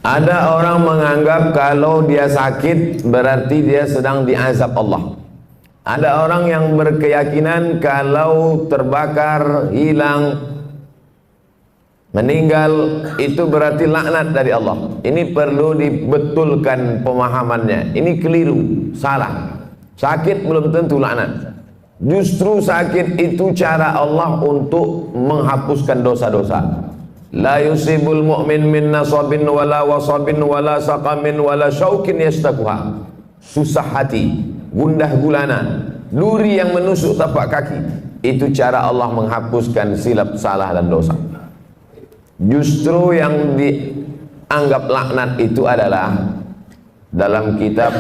Ada orang menganggap kalau dia sakit berarti dia sedang diazab Allah. Ada orang yang berkeyakinan kalau terbakar, hilang, meninggal itu berarti laknat dari Allah. Ini perlu dibetulkan pemahamannya. Ini keliru, salah. Sakit belum tentu laknat. Justru sakit itu cara Allah untuk menghapuskan dosa-dosa. La yusibul mu'min min nasabin wala wasabin wala saqamin wala syaukin yastakuha. Susah hati, gundah gulana, duri yang menusuk tapak kaki. Itu cara Allah menghapuskan silap, salah dan dosa. Justru yang dianggap laknat itu adalah dalam kitab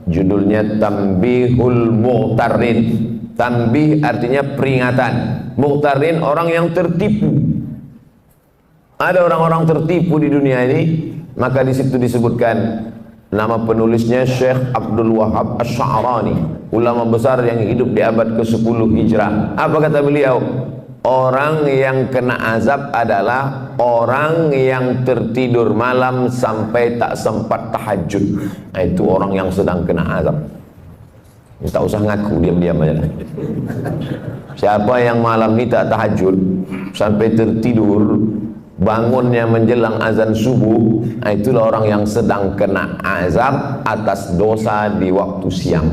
judulnya Tanbihul Mu'tarin. Tanbih artinya peringatan. Mu'tarin orang yang tertipu. Ada orang-orang tertipu di dunia ini, maka di situ disebutkan nama penulisnya Syekh Abdul Wahab Asy'arani, ulama besar yang hidup di abad ke-10 Hijrah. Apa kata beliau? Orang yang kena azab adalah orang yang tertidur malam sampai tak sempat tahajud. Nah, itu orang yang sedang kena azab. Tak usah ngaku, diam-diam aja. Siapa yang malam ini tak tahajud sampai tertidur, bangunnya menjelang azan subuh, itulah orang yang sedang kena azab atas dosa di waktu siang.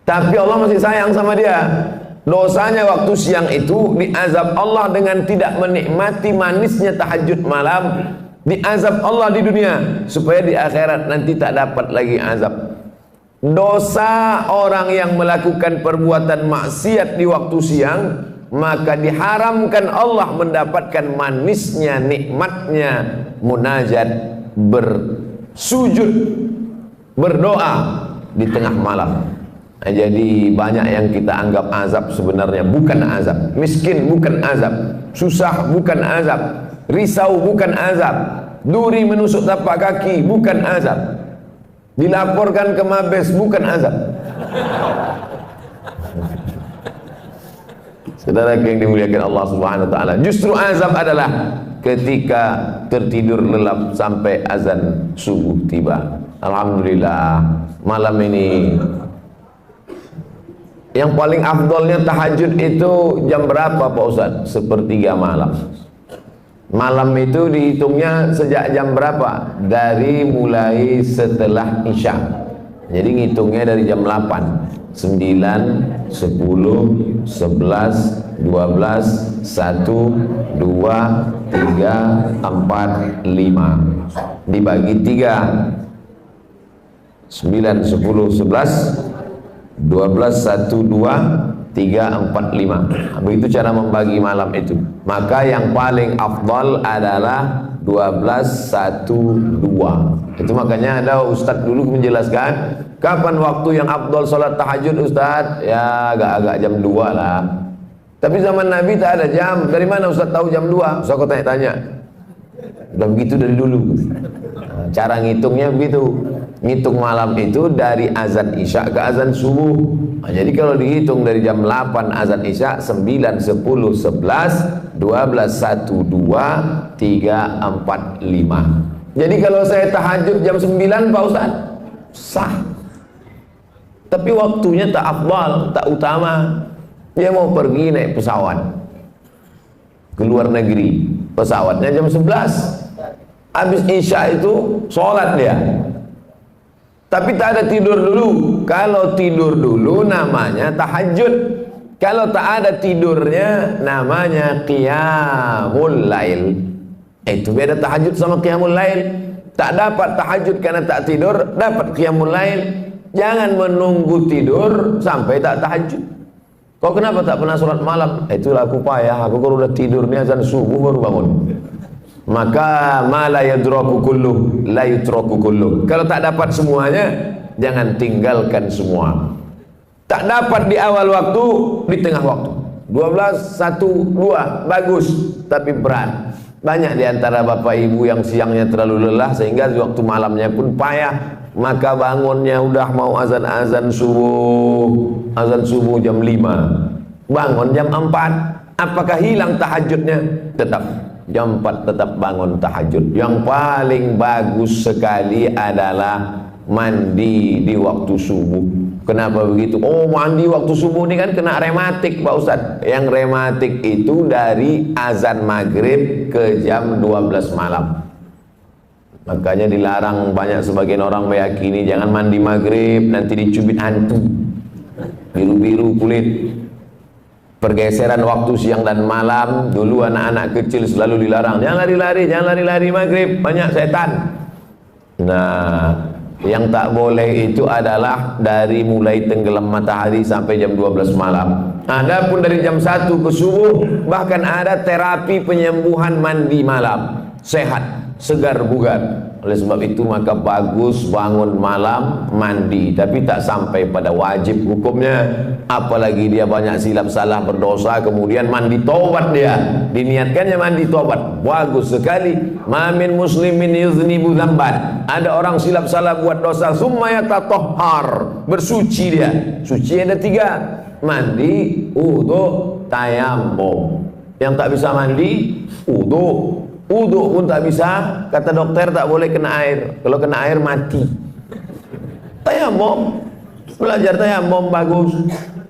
Tapi Allah masih sayang sama dia. Dosanya waktu siang itu diazab Allah dengan tidak menikmati manisnya tahajud malam, diazab Allah di dunia supaya di akhirat nanti tak dapat lagi azab. Dosa orang yang melakukan perbuatan maksiat di waktu siang, maka diharamkan Allah mendapatkan manisnya, nikmatnya munajat, bersujud, berdoa di tengah malam. Nah, jadi banyak yang kita anggap azab sebenarnya bukan azab. Miskin bukan azab, susah bukan azab, risau bukan azab, duri menusuk tapak kaki bukan azab, dilaporkan ke Mabes bukan azab. Saudara yang dimuliakan Allah Subhanahu wa taala, justru azab adalah ketika tertidur lelap sampai azan subuh tiba. Alhamdulillah, malam ini yang paling afdolnya tahajud itu jam berapa Pak Ustaz? Sepertiga malam. Malam itu dihitungnya sejak jam berapa? Dari mulai setelah Isya. Jadi ngitungnya dari jam 8. 9, 10, 11, 12, 1, 2, 3, 4, 5 dibagi 3 9, 10, 11, 12, 1, 2, 3, 4, 5. Begitu cara membagi malam itu. Maka yang paling afdal adalah 12, 1, 2. Itu makanya ada ustadz dulu menjelaskan kapan waktu yang afdal sholat tahajud ustadz? Ya agak-agak jam 2 lah. Tapi zaman Nabi tak ada jam. Dari mana ustadz tahu jam 2? So aku tanya-tanya. Udah begitu dari dulu. Nah, cara ngitungnya begitu. Ngitung malam itu dari azan Isya ke azan subuh. Nah, jadi kalau dihitung dari jam 8 azan Isya, 9, 10, 11, 12, 1, 2, 3, 4, 5. Jadi kalau saya tahajud jam 9 Pak Ustaz, sah. Tapi waktunya tak afdal, tak utama. Dia mau pergi naik pesawat ke luar negeri, pesawatnya jam 11. Habis Isya itu sholat dia. Tapi tak ada tidur dulu. Kalau tidur dulu namanya tahajud. Kalau tak ada tidurnya namanya qiyamul lail. Itu beda tahajud sama qiyamul lail. Tak dapat tahajud karena tak tidur, dapat qiyamul lail. Jangan menunggu tidur sampai tak tahajud. Kau kenapa tak pernah sholat malam? Itulah aku payah. Aku kalau udah tidur nih azan subuh baru bangun. Maka ma la yadraku kulluh la yutraku kulluh. Kalau tak dapat semuanya, jangan tinggalkan semua. Tak dapat di awal waktu, di tengah waktu. 12, 1, 2 bagus, tapi berat. Banyak di antara bapak ibu yang siangnya terlalu lelah sehingga di waktu malamnya pun payah. Maka bangunnya udah mau azan subuh jam 5. Bangun jam 4. Apakah hilang tahajudnya? Tetap. jam 4 tetap bangun tahajud. Yang paling bagus sekali adalah mandi di waktu subuh. Kenapa begitu? Oh, mandi waktu subuh ini kan kena rematik Pak Ustadz. Yang rematik itu dari azan maghrib ke jam 12 malam. Makanya dilarang, banyak sebagian orang meyakini jangan mandi maghrib, nanti dicubit hantu. Biru-biru kulit. Pergeseran waktu siang dan malam. Dulu anak-anak kecil selalu dilarang, jangan lari-lari, jangan lari-lari maghrib, banyak setan. Nah, yang tak boleh itu adalah dari mulai tenggelam matahari sampai jam 12 malam. Adapun dari jam 1 ke subuh, bahkan ada terapi penyembuhan mandi malam. Sehat, segar bugar. Oleh sebab itu maka bagus bangun malam mandi, tapi tak sampai pada wajib hukumnya. Apalagi dia banyak silap salah berdosa, kemudian mandi taubat, dia diniatkannya mandi taubat, bagus sekali. Ma min muslimin yuznibu dzamban, ada orang silap salah buat dosa, summa yatatahhar, bersuci dia. Suci ada 3, mandi, wudu, tayammum. Yang tak bisa mandi, wudu. Wudu pun tak bisa, kata dokter tak boleh kena air. Kalau kena air mati. Tayamum, belajar tayamum bagus.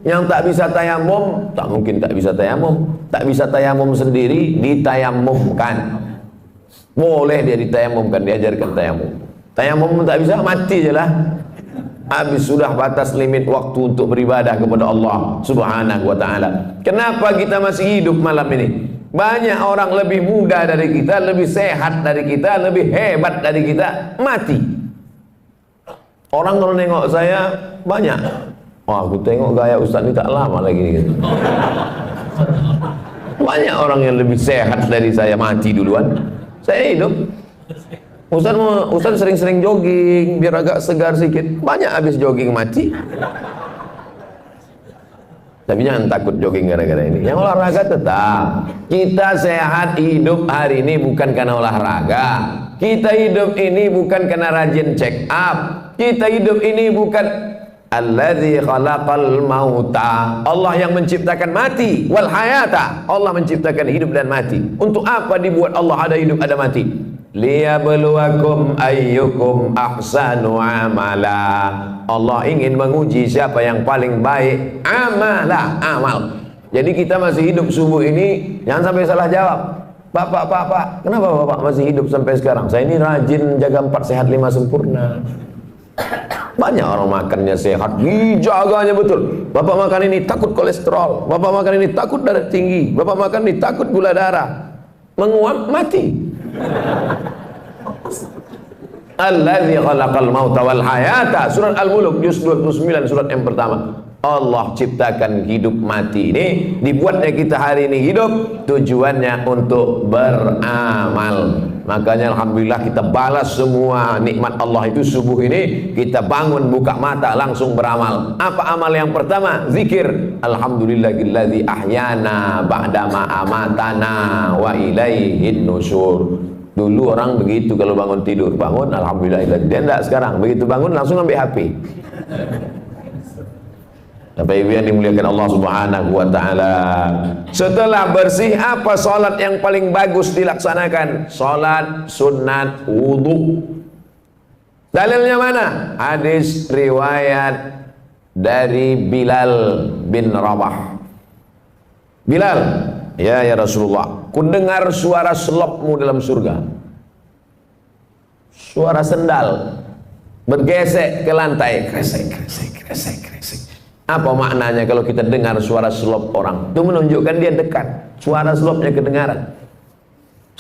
Yang tak bisa tayamum, tak mungkin tak bisa tayamum. Tak bisa tayamum sendiri, ditayamumkan. Boleh dia ditayamumkan, diajarkan tayamum. Tayamum pun tak bisa, mati je lah. Habis sudah batas limit waktu untuk beribadah kepada Allah Subhanahu wa ta'ala. Kenapa kita masih hidup malam ini? Banyak orang lebih muda dari kita, lebih sehat dari kita, lebih hebat dari kita, mati. Orang kalau nengok saya banyak, wah aku tengok gaya Ustaz ini tak lama lagi gitu. Banyak orang yang lebih sehat dari saya mati duluan. Saya hidup. Ustaz sering-sering jogging biar agak segar sedikit. Banyak habis jogging mati. Tapi jangan takut jogging gara-gara ini. Yang olahraga tetap. Kita sehat hidup hari ini bukan karena olahraga. Kita hidup ini bukan karena rajin check up. Kita hidup ini bukan alladzi khalaqal mauta. Allah yang menciptakan mati wal hayata. Allah menciptakan hidup dan mati. Untuk apa dibuat Allah ada hidup ada mati? Liyabluwakum ayyukum ahsanu amala. Allah ingin menguji siapa yang paling baik amal. Jadi kita masih hidup subuh ini, jangan sampai salah jawab. Pak, kenapa Bapak masih hidup sampai sekarang? Saya ini rajin jaga 4 sehat 5 sempurna. Banyak orang makannya sehat, dijaganya betul. Bapak makan ini takut kolesterol, Bapak makan ini takut darah tinggi, Bapak makan ini takut gula darah. Menguap mati. Alladzi khalaqal mauta wal hayata. Surat Al-Mulk juz 29, surat yang pertama. Allah ciptakan hidup mati ini, dibuatnya kita hari ini hidup, tujuannya untuk beramal. Makanya alhamdulillah kita balas semua nikmat Allah itu subuh ini, kita bangun buka mata langsung beramal. Apa amal yang pertama? Zikir. Alhamdulillahilladzi ahyana ba'dama amatana wa ilaihin nusyur. Dulu orang begitu kalau bangun tidur, bangun alhamdulillah. Dia enggak sekarang, begitu bangun langsung ambil HP. Bapak Ibu yang dimuliakan Allah Subhanahu wa taala. Setelah bersih, apa salat yang paling bagus dilaksanakan? Salat sunat wudu. Dalilnya mana? Hadis riwayat dari Bilal bin Rabah. Bilal, ya Rasulullah, ku dengar suara selopmu dalam surga. Suara sendal bergesek ke lantai, kresek. Apa maknanya kalau kita dengar suara selop orang? Itu menunjukkan dia dekat. Suara selopnya kedengaran.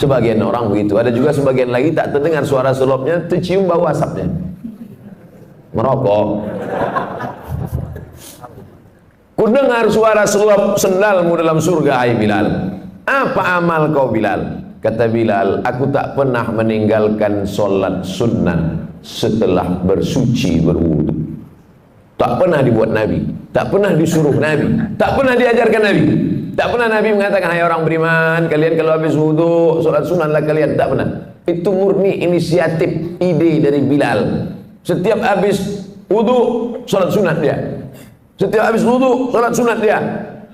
Sebagian orang begitu. Ada juga sebagian lagi tak terdengar suara selopnya, tercium bau asapnya. Merokok. Ku dengar suara selop sendalmu dalam surga, hai Bilal. Apa amal kau Bilal? Kata Bilal, aku tak pernah meninggalkan solat sunnah setelah bersuci berwudu. Tak pernah dibuat Nabi, tak pernah disuruh Nabi, tak pernah diajarkan Nabi, tak pernah Nabi mengatakan, hai orang beriman, kalian kalau habis wudu sholat sunatlah kalian. Tak pernah. Itu murni inisiatif, ide dari Bilal. Setiap habis wudu sholat sunat dia, setiap habis wudu sholat sunat dia.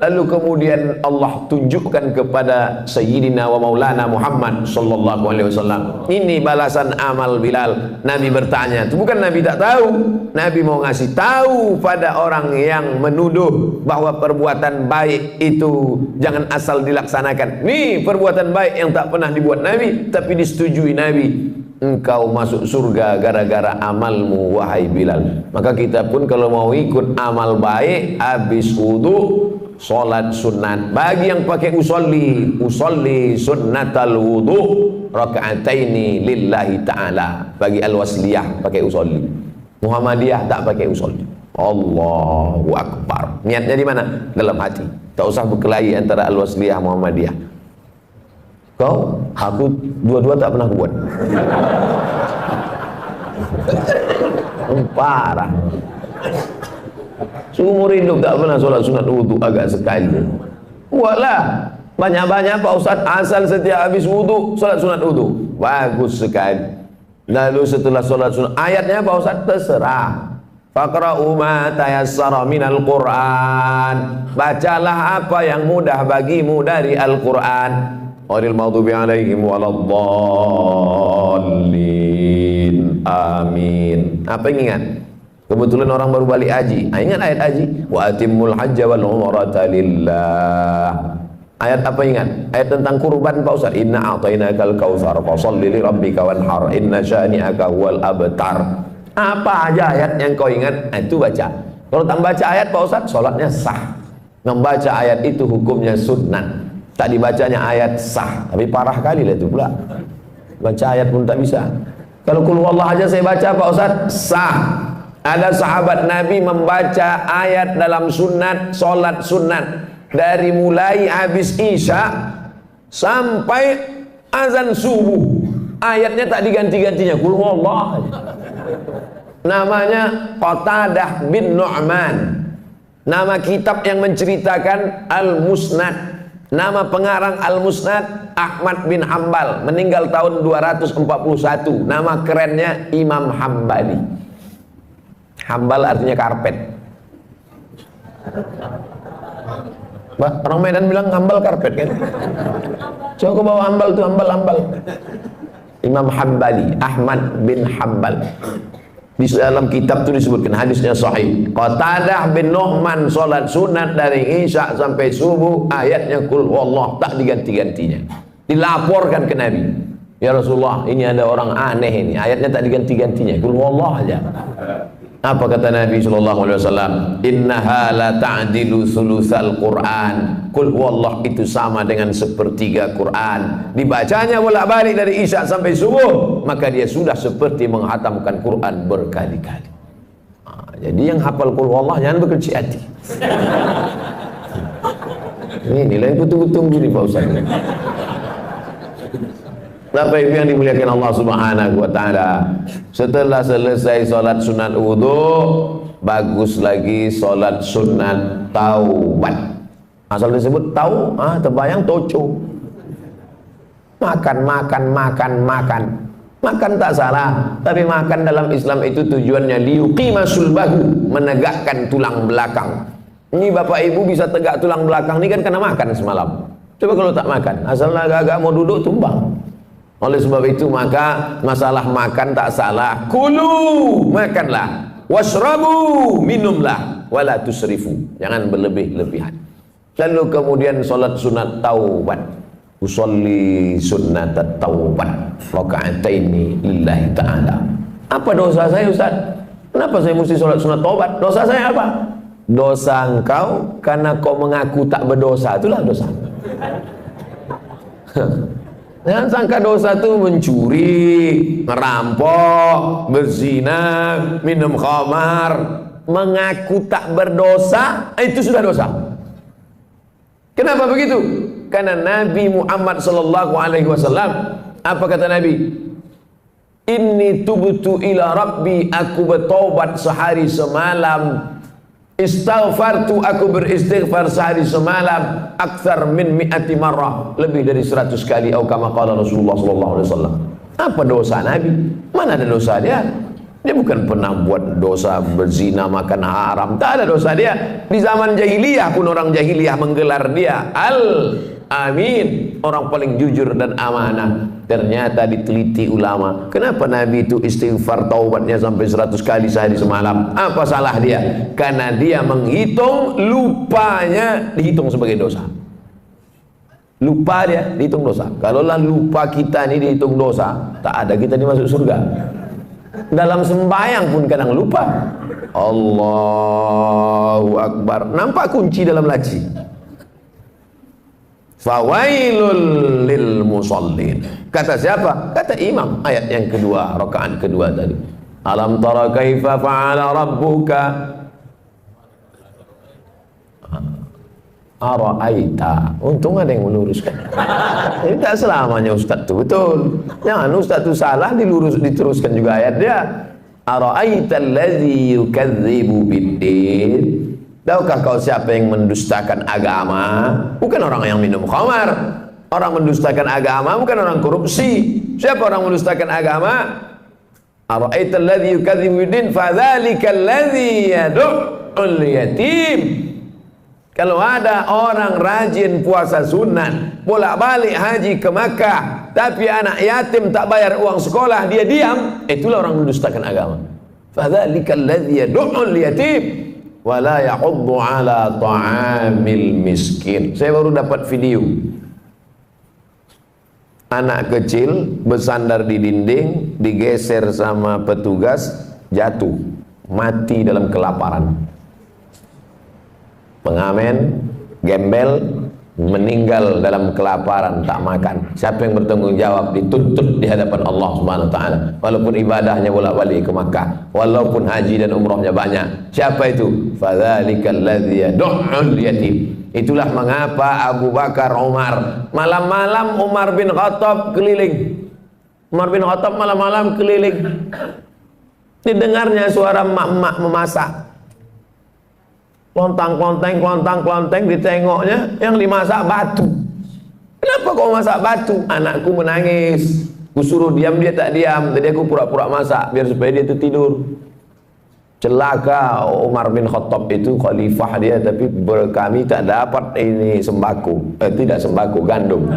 Lalu kemudian Allah tunjukkan kepada Sayyidina wa Maulana Muhammad sallallahu alaihi wasallam, ini balasan amal Bilal. Nabi bertanya, itu bukan Nabi tak tahu, Nabi mau ngasih tahu pada orang yang menuduh bahwa perbuatan baik itu jangan asal dilaksanakan. Nih perbuatan baik yang tak pernah dibuat Nabi tapi disetujui Nabi. Engkau masuk surga gara-gara amalmu wahai Bilal. Maka kita pun kalau mau ikut amal baik, habis wudu sholat sunat. Bagi yang pakai usolli sunnatal wudu raka'ataini lillahi ta'ala. Bagi al-wasliyah pakai usolli, Muhammadiyah tak pakai usolli. Allahu Akbar. Niatnya di mana? Dalam hati. Tak usah berkelahi antara al-wasliyah Muhammadiyah. Aku dua-dua tak pernah buat. Parah. Seumur hidup tak pernah sholat sunat wudu agak sekali. Buatlah banyak-banyak Pak Ustaz, asal setiap habis wudu sholat sunat wudu. Bagus sekali. Lalu setelah sholat sunat, ayatnya Pak Ustaz terserah. Faqra'u ma tayassara minal Qur'an. Bacalah apa yang mudah bagimu dari Al-Qur'an. Ghairil maghdubi alaihim waladdallin. Amin. Apa yang ingat? Kebetulan orang baru balik haji. Ingat ayat haji? Wa atimmul hajja wal umrata lillah. Ayat apa ingat? Ayat tentang kurban Pak Ustaz. Inna a'tainakal kautsar fasholli li rabbika wanhar inna syani'aka huwal abtar. Apa aja ayat yang kau ingat? Itu baca. Kalau tak baca ayat Pak Ustaz, salatnya sah. Membaca ayat itu hukumnya sunnah. Tak dibacanya ayat sah, tapi parah kali lah itu pula. Baca ayat pun tak bisa. Kalau qul huwallah aja saya baca Pak Ustaz, sah. Ada sahabat Nabi membaca ayat dalam sunat, solat sunat, dari mulai habis isya sampai azan subuh. Ayatnya tak diganti-gantinya, qul huwallah. Namanya Qatadah bin Nu'man. Nama kitab yang menceritakan Al-Musnad. Nama pengarang Al-Musnad Ahmad bin Hambal, meninggal tahun 241. Nama kerennya Imam Hambali. Hambal artinya karpet. Orang Medan bilang hambal karpet kan? Coba kau bawa hambal tuh, hambal. Imam Hambali, Ahmad bin Hambal. Di dalam kitab itu disebutkan, hadisnya sahih. Qatadah bin Nu'man salat sunat dari isya sampai subuh, ayatnya qul huwallah, tak diganti-gantinya. Dilaporkan ke Nabi, ya Rasulullah, ini ada orang aneh ini, ayatnya tak diganti-gantinya, qul huwallah aja. Apa kata Nabi sallallahu alaihi wasallam? Innaha la ta'dilu sulusal Qur'an. Qul huwallah itu sama dengan sepertiga Quran. Dibacanya bolak-balik dari isya sampai subuh, maka dia sudah seperti menghatamkan Quran berkali-kali. Jadi yang hafal qul huwallah jangan berkecil hati. Ini nilai betul-betul begini Pak Ustaz. Bapak Ibu yang dimuliakan Allah Subhanahu wa taala, setelah selesai salat sunat wudu, bagus lagi salat sunat taubat. Asal disebut tau, terbayang toco. Makan tak salah, tapi makan dalam Islam itu tujuannya liyuqima sulbahu, menegakkan tulang belakang. Ini Bapak Ibu bisa tegak tulang belakang ini kan karena makan semalam. Coba kalau tak makan, asal agak-agak mau duduk tumbang. Oleh sebab itu maka masalah makan tak salah. Kulu, makanlah. Washrabu, minumlah. Wala tusrifu, jangan berlebih-lebihan. Lalu kemudian salat sunat taubat. Usolli sunnat taubat raka'ataini lillahi ta'ala. Apa dosa saya Ustaz? Kenapa saya mesti salat sunat taubat? Dosa saya apa? Dosa engkau karena kau mengaku tak berdosa, itulah dosa. Jangan sangka dosa itu mencuri, merampok, berzina, minum khamar. Mengaku tak berdosa, itu sudah dosa. Kenapa begitu? Karena Nabi Muhammad sallallahu alaihi wasallam, apa kata Nabi? Inni tubtu ila rabbi, aku bertobat sehari semalam. Istaghfartu, aku beristighfar sehari semalam akthar min mi'ati marrah, lebih dari 100 kali, atau kama qala Rasulullah sallallahu alaihi wasallam. Apa dosa Nabi? Mana ada dosa dia? Dia bukan pernah buat dosa berzina, makan haram. Tak ada dosa dia. Di zaman jahiliyah pun orang jahiliyah menggelar dia Al-Amin, orang paling jujur dan amanah. Ternyata diteliti ulama, kenapa Nabi itu istighfar taubatnya sampai 100 kali sehari semalam? Apa salah dia? Karena dia menghitung lupanya dihitung sebagai dosa. Lupa dia dihitung dosa. Kalaulah lupa kita ini dihitung dosa, tak ada kita dimasuk surga. Dalam sembahyang pun kadang lupa. Allahu Akbar, nampak kunci dalam laci. Fawailul lil musallin. Kata siapa? Kata imam. Ayat yang kedua, rakaat kedua tadi. Alam tara kaifa fa'ala rabbuka ara'aita. Untung ada yang meluruskan. Ini tak selamanya ustaz itu betul. Jangan ustaz itu salah diteruskan juga ayat dia. Ara'aita allazi yukadzibu biddin. Tahukah kau siapa yang mendustakan agama? Bukan orang yang minum khamar. Orang mendustakan agama bukan orang korupsi. Siapa orang mendustakan agama? Ara'aita allazi yukadzibu biddin fadzalika allazi yad'ul yatim. Kalau ada orang rajin puasa sunat, bolak-balik haji ke Makkah, tapi anak yatim tak bayar uang sekolah, dia diam, itulah orang mendustakan agama. Fadzalika alladzi yad'ul yatim wa la yahuddu ala ta'amil miskin. Saya baru dapat video. Anak kecil bersandar di dinding, digeser sama petugas, jatuh, mati dalam kelaparan. Pengamen, gembel, meninggal dalam kelaparan, tak makan. Siapa yang bertanggung jawab? Dituntut di hadapan Allah Subhanahu wa taala. Walaupun ibadahnya bolak-balik ke Makkah, walaupun haji dan umrahnya banyak. Siapa itu? Fadzalikal ladzi yad'ul yatim. Itulah mengapa Abu Bakar, Umar, malam-malam Umar bin Khattab keliling. Umar bin Khattab malam-malam keliling. Didengarnya suara mak-mak memasak. Klontang-klonteng, ditengoknya yang dimasak batu. Kenapa kau masak batu? Anakku menangis. Ku suruh diam, dia tak diam. Tadi aku pura-pura masak biar supaya dia itu tidur. Celaka Umar bin Khattab itu khalifah dia, tapi kami tak dapat ini sembako. Tidak sembako, gandum.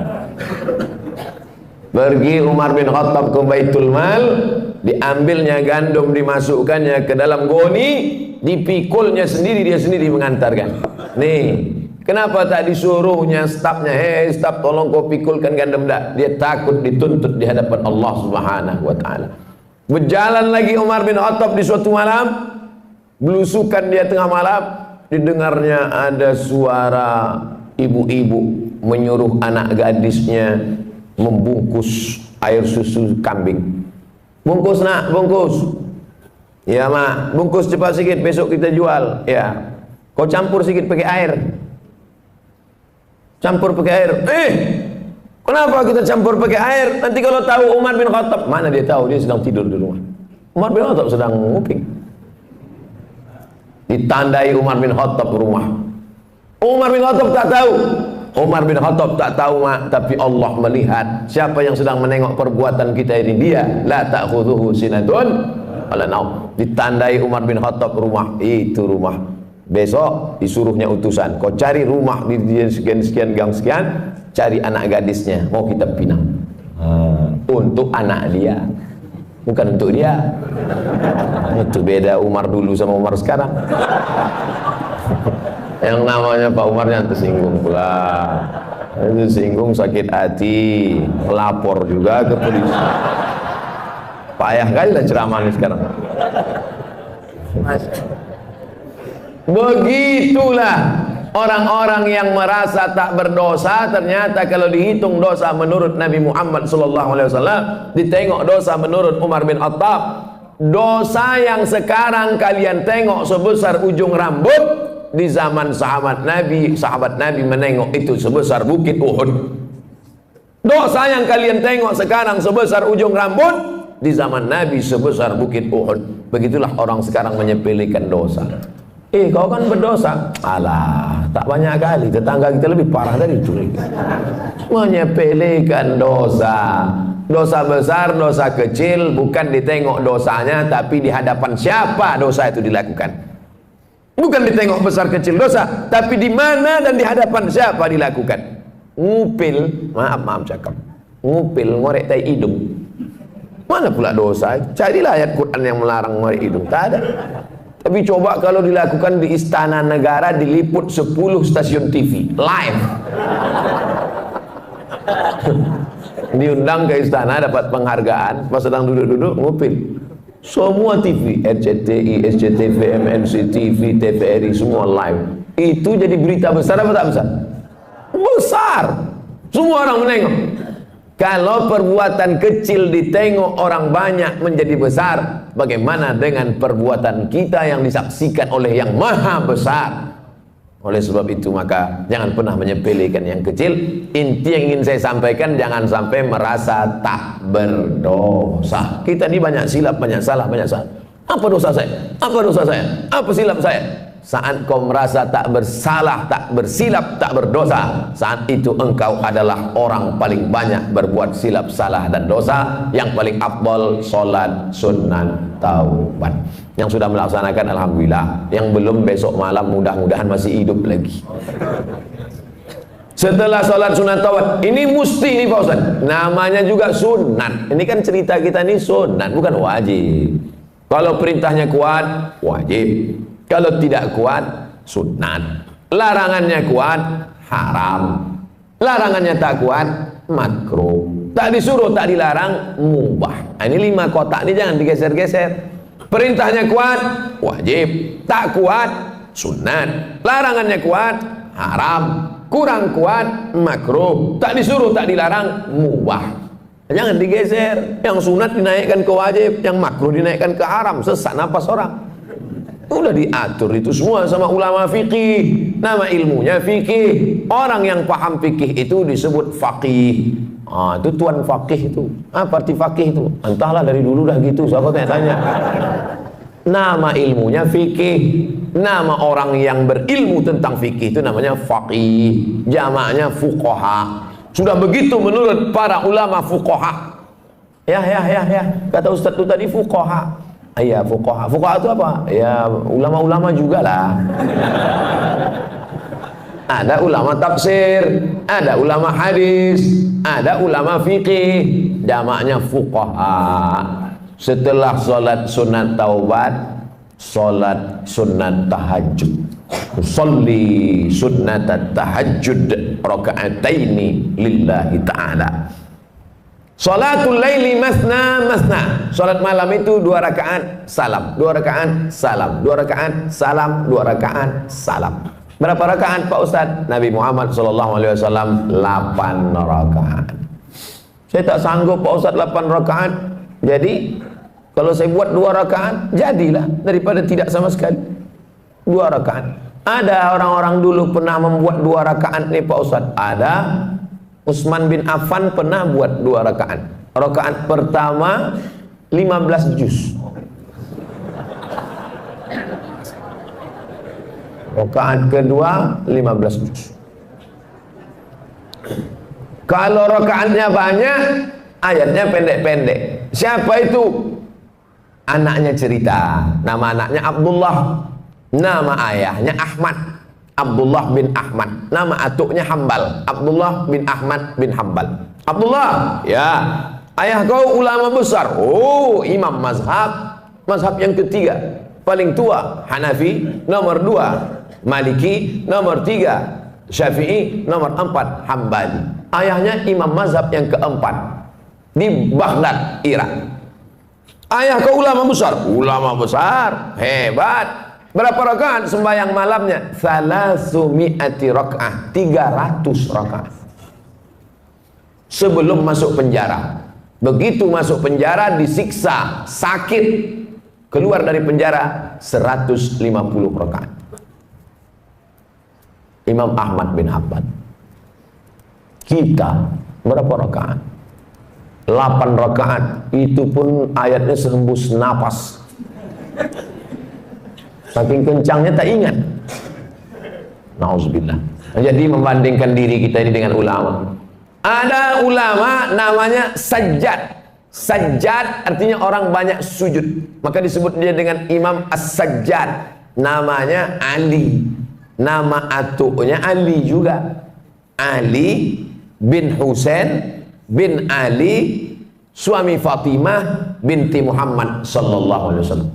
Pergi Umar bin Khattab ke Baitul Mal, diambilnya gandum, dimasukkannya ke dalam goni, dipikulnya sendiri, dia sendiri mengantarkan. Nih, kenapa tak disuruhnya stafnya, staf tolong kau pikulkan gandum dak? Dia takut dituntut di hadapan Allah Subhanahu wa taala. Berjalan lagi Umar bin Khattab di suatu malam, belusukan dia tengah malam, didengarnya ada suara ibu-ibu menyuruh anak gadisnya membungkus air susu kambing. Bungkus nak, bungkus. Ya mak, bungkus cepat sikit, besok kita jual. Ya, kau campur sikit pakai air. Campur pakai air. Kenapa kita campur pakai air? Nanti kalau tahu Umar bin Khattab, mana dia tahu, dia sedang tidur di rumah. Umar bin Khattab sedang nguping. Ditandai Umar bin Khattab rumah. Umar bin Khattab tak tahu. Umar bin Khattab tak tahu mak, tapi Allah melihat. Siapa yang sedang menengok perbuatan kita ini? Dia. La ta'khudhuhu sinatun wala naum. Ditandai Umar bin Khattab rumah. Itu rumah. Besok disuruhnya utusan, kau cari rumah di sekian-sekian gang sekian, cari anak gadisnya, mau kita pinang. Untuk anak dia, bukan untuk dia. Itu beda Umar dulu sama Umar sekarang. Yang namanya Pak Umarnya tersinggung pula. Itu singgung, sakit hati, melapor juga ke polisi. Payah kali lah ceramah ini sekarang. Begitulah orang-orang yang merasa tak berdosa, ternyata kalau dihitung dosa menurut Nabi Muhammad SAW, ditengok dosa menurut Umar bin Khattab, dosa yang sekarang kalian tengok sebesar ujung rambut, di zaman sahabat Nabi menengok itu sebesar bukit Uhud. Dosa yang kalian tengok sekarang sebesar ujung rambut, di zaman Nabi sebesar bukit Uhud. Begitulah orang sekarang menyepelekan dosa. Kau kan berdosa. Alah, tak banyak kali. Tetangga kita lebih parah dari itu. Menyepelekan dosa. Dosa besar, dosa kecil, bukan ditengok dosanya, tapi di hadapan siapa dosa itu dilakukan. Bukan ditengok besar kecil dosa, tapi di mana dan di hadapan siapa dilakukan. Ngupil, maaf cakap, ngupil ngorek tai hidung, mana pula dosa? Carilah ayat Quran yang melarang ngorek hidung, tak ada. Tapi coba kalau dilakukan di istana negara, diliput 10 stasiun TV live. Diundang ke istana, dapat penghargaan, pas sedang duduk-duduk ngupil. Semua TV, RCTI, SCTV, MNC TV, TVRI, semua live. Itu jadi berita besar apa tak besar? Besar. Semua orang menengok. Kalau perbuatan kecil ditengok orang banyak menjadi besar, bagaimana dengan perbuatan kita yang disaksikan oleh yang maha besar? Oleh sebab itu maka jangan pernah menyepelekan yang kecil. Inti yang ingin saya sampaikan, jangan sampai merasa tak berdosa. Kita ini banyak silap, banyak salah, banyak salah. Apa dosa saya? Apa dosa saya? Apa silap saya? Saat kau merasa tak bersalah, tak bersilap, tak berdosa, saat itu engkau adalah orang paling banyak berbuat silap, salah dan dosa. Yang paling afdal sholat sunat taubat. Yang sudah melaksanakan alhamdulillah, yang belum besok malam mudah-mudahan masih hidup lagi. Setelah sholat sunat taubat, ini mesti nih Pak Ustaz, namanya juga sunat. Ini kan cerita kita ini sunat, bukan wajib. Kalau perintahnya kuat, wajib. Kalau tidak kuat, sunat. Larangannya kuat, haram. Larangannya tak kuat, makruh. Tak disuruh, tak dilarang, mubah. Nah, ini 5 kotak ini jangan digeser-geser. Perintahnya kuat, wajib. Tak kuat, sunat. Larangannya kuat, haram. Kurang kuat, makruh. Tak disuruh, tak dilarang, mubah. Jangan digeser. Yang sunat dinaikkan ke wajib, yang makruh dinaikkan ke haram. Sesak napas orang. Udah diatur itu semua sama ulama fikih. Nama ilmunya fikih. Orang yang paham fikih itu disebut faqih. Itu tuan faqih itu. Apa arti faqih itu? Entahlah, dari dulu dah gitu, siapa tanya-tanya. Nama ilmunya fikih. Nama orang yang berilmu tentang fikih itu namanya faqih. Jamaknya fuqaha. Sudah begitu menurut para ulama fuqaha. Ya. Kata Ustaz itu tadi fuqaha. Iya, fuqaha. Fuqaha itu apa? Ya, ulama-ulama juga lah. Ada ulama tafsir, ada ulama hadis, ada ulama fikih. Jamaknya fuqaha. Setelah sholat sunat taubat, sholat sunat tahajud. Usolli sunat tahajud raka'ataini lillahi ta'ala. Sholatul laili masna masna. Sholat malam itu 2 rakaat salam, 2 rakaat salam, 2 rakaat salam, 2 rakaat salam. Berapa rakaat Pak Ustaz? Nabi Muhammad SAW 8 rakaat. Saya tak sanggup Pak Ustaz 8 rakaat. Jadi kalau saya buat 2 rakaat, jadilah daripada tidak sama sekali. 2 rakaat. Ada orang-orang dulu pernah membuat 2 rakaat nih Pak Ustaz. Ada. Utsman bin Affan pernah buat 2 rakaat. Rakaat pertama 15 juz. Rakaat kedua 15 juz. Kalau rakaatnya banyak, ayatnya pendek-pendek. Siapa itu? Anaknya cerita. Nama anaknya Abdullah. Nama ayahnya Ahmad. Abdullah bin Ahmad. Nama atuknya Hambal. Abdullah bin Ahmad bin Hambal. Abdullah, ya, ayah kau ulama besar. Oh, imam mazhab. Mazhab yang ketiga, paling tua, Hanafi. Nomor 2, Maliki. Nomor 3, Syafi'i. Nomor 4, Hambali. Ayahnya imam mazhab yang keempat di Baghdad, Irak. Ayah kau ulama besar. Ulama besar, hebat. Berapa rakaat sembahyang malamnya? 300 rakaat. 300 rakaat. Sebelum masuk penjara. Begitu masuk penjara disiksa, sakit. Keluar dari penjara 150 rakaat. Imam Ahmad bin Hanbal. Kita berapa rakaat? 8 rakaat. Itu pun ayatnya sehembus napas. Saking kencangnya tak ingat. Nauzubillah. Jadi membandingkan diri kita ini dengan ulama. Ada ulama namanya Sajjad. Sajjad artinya orang banyak sujud, maka disebut dia dengan Imam As-Sajjad. Namanya Ali, nama atuknya Ali juga, Ali bin Husain bin Ali, suami Fatimah binti Muhammad sallallahu alaihi wasallam.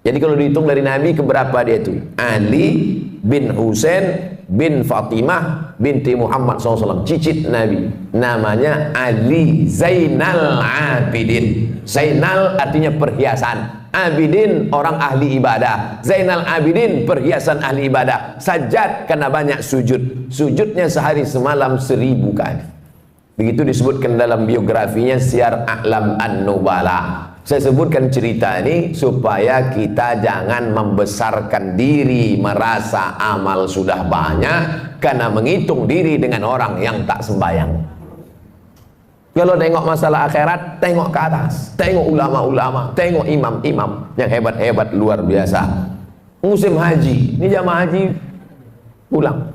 Jadi kalau dihitung dari Nabi keberapa dia itu? Ali bin Husain bin Fatimah binti Muhammad SAW, cicit Nabi. Namanya Ali Zainal Abidin. Zainal artinya perhiasan, Abidin orang ahli ibadah. Zainal Abidin perhiasan ahli ibadah. Sajjad karena banyak sujud. Sujudnya sehari semalam 1000 kali. Begitu disebutkan dalam biografinya Syiar A'lam An-Nubala. Saya sebutkan cerita ini supaya kita jangan membesarkan diri, merasa amal sudah banyak karena menghitung diri dengan orang yang tak sembahyang. Kalau tengok masalah akhirat, tengok ke atas, tengok ulama-ulama, tengok imam-imam yang hebat-hebat luar biasa. Musim haji, ini jamaah haji pulang.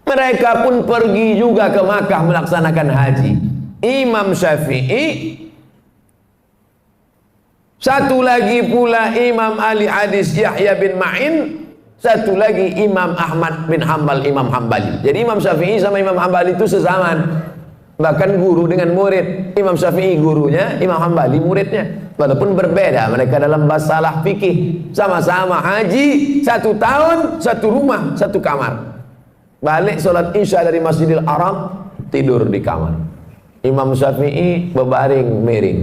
Mereka pun pergi juga ke Makkah melaksanakan haji. Imam Syafi'i, satu lagi pula Imam Ali Hadis Yahya bin Ma'in, satu lagi Imam Ahmad bin Hanbal, Imam Hambali. Jadi Imam Syafi'i sama Imam Hambali itu sezaman, bahkan guru dengan murid. Imam Syafi'i gurunya, Imam Hambali muridnya, walaupun berbeda mereka dalam masalah fikih. Sama-sama haji, 1 tahun, 1 rumah, 1 kamar. Balik sholat isya dari Masjidil Haram, tidur di kamar. Imam Syafi'i berbaring miring,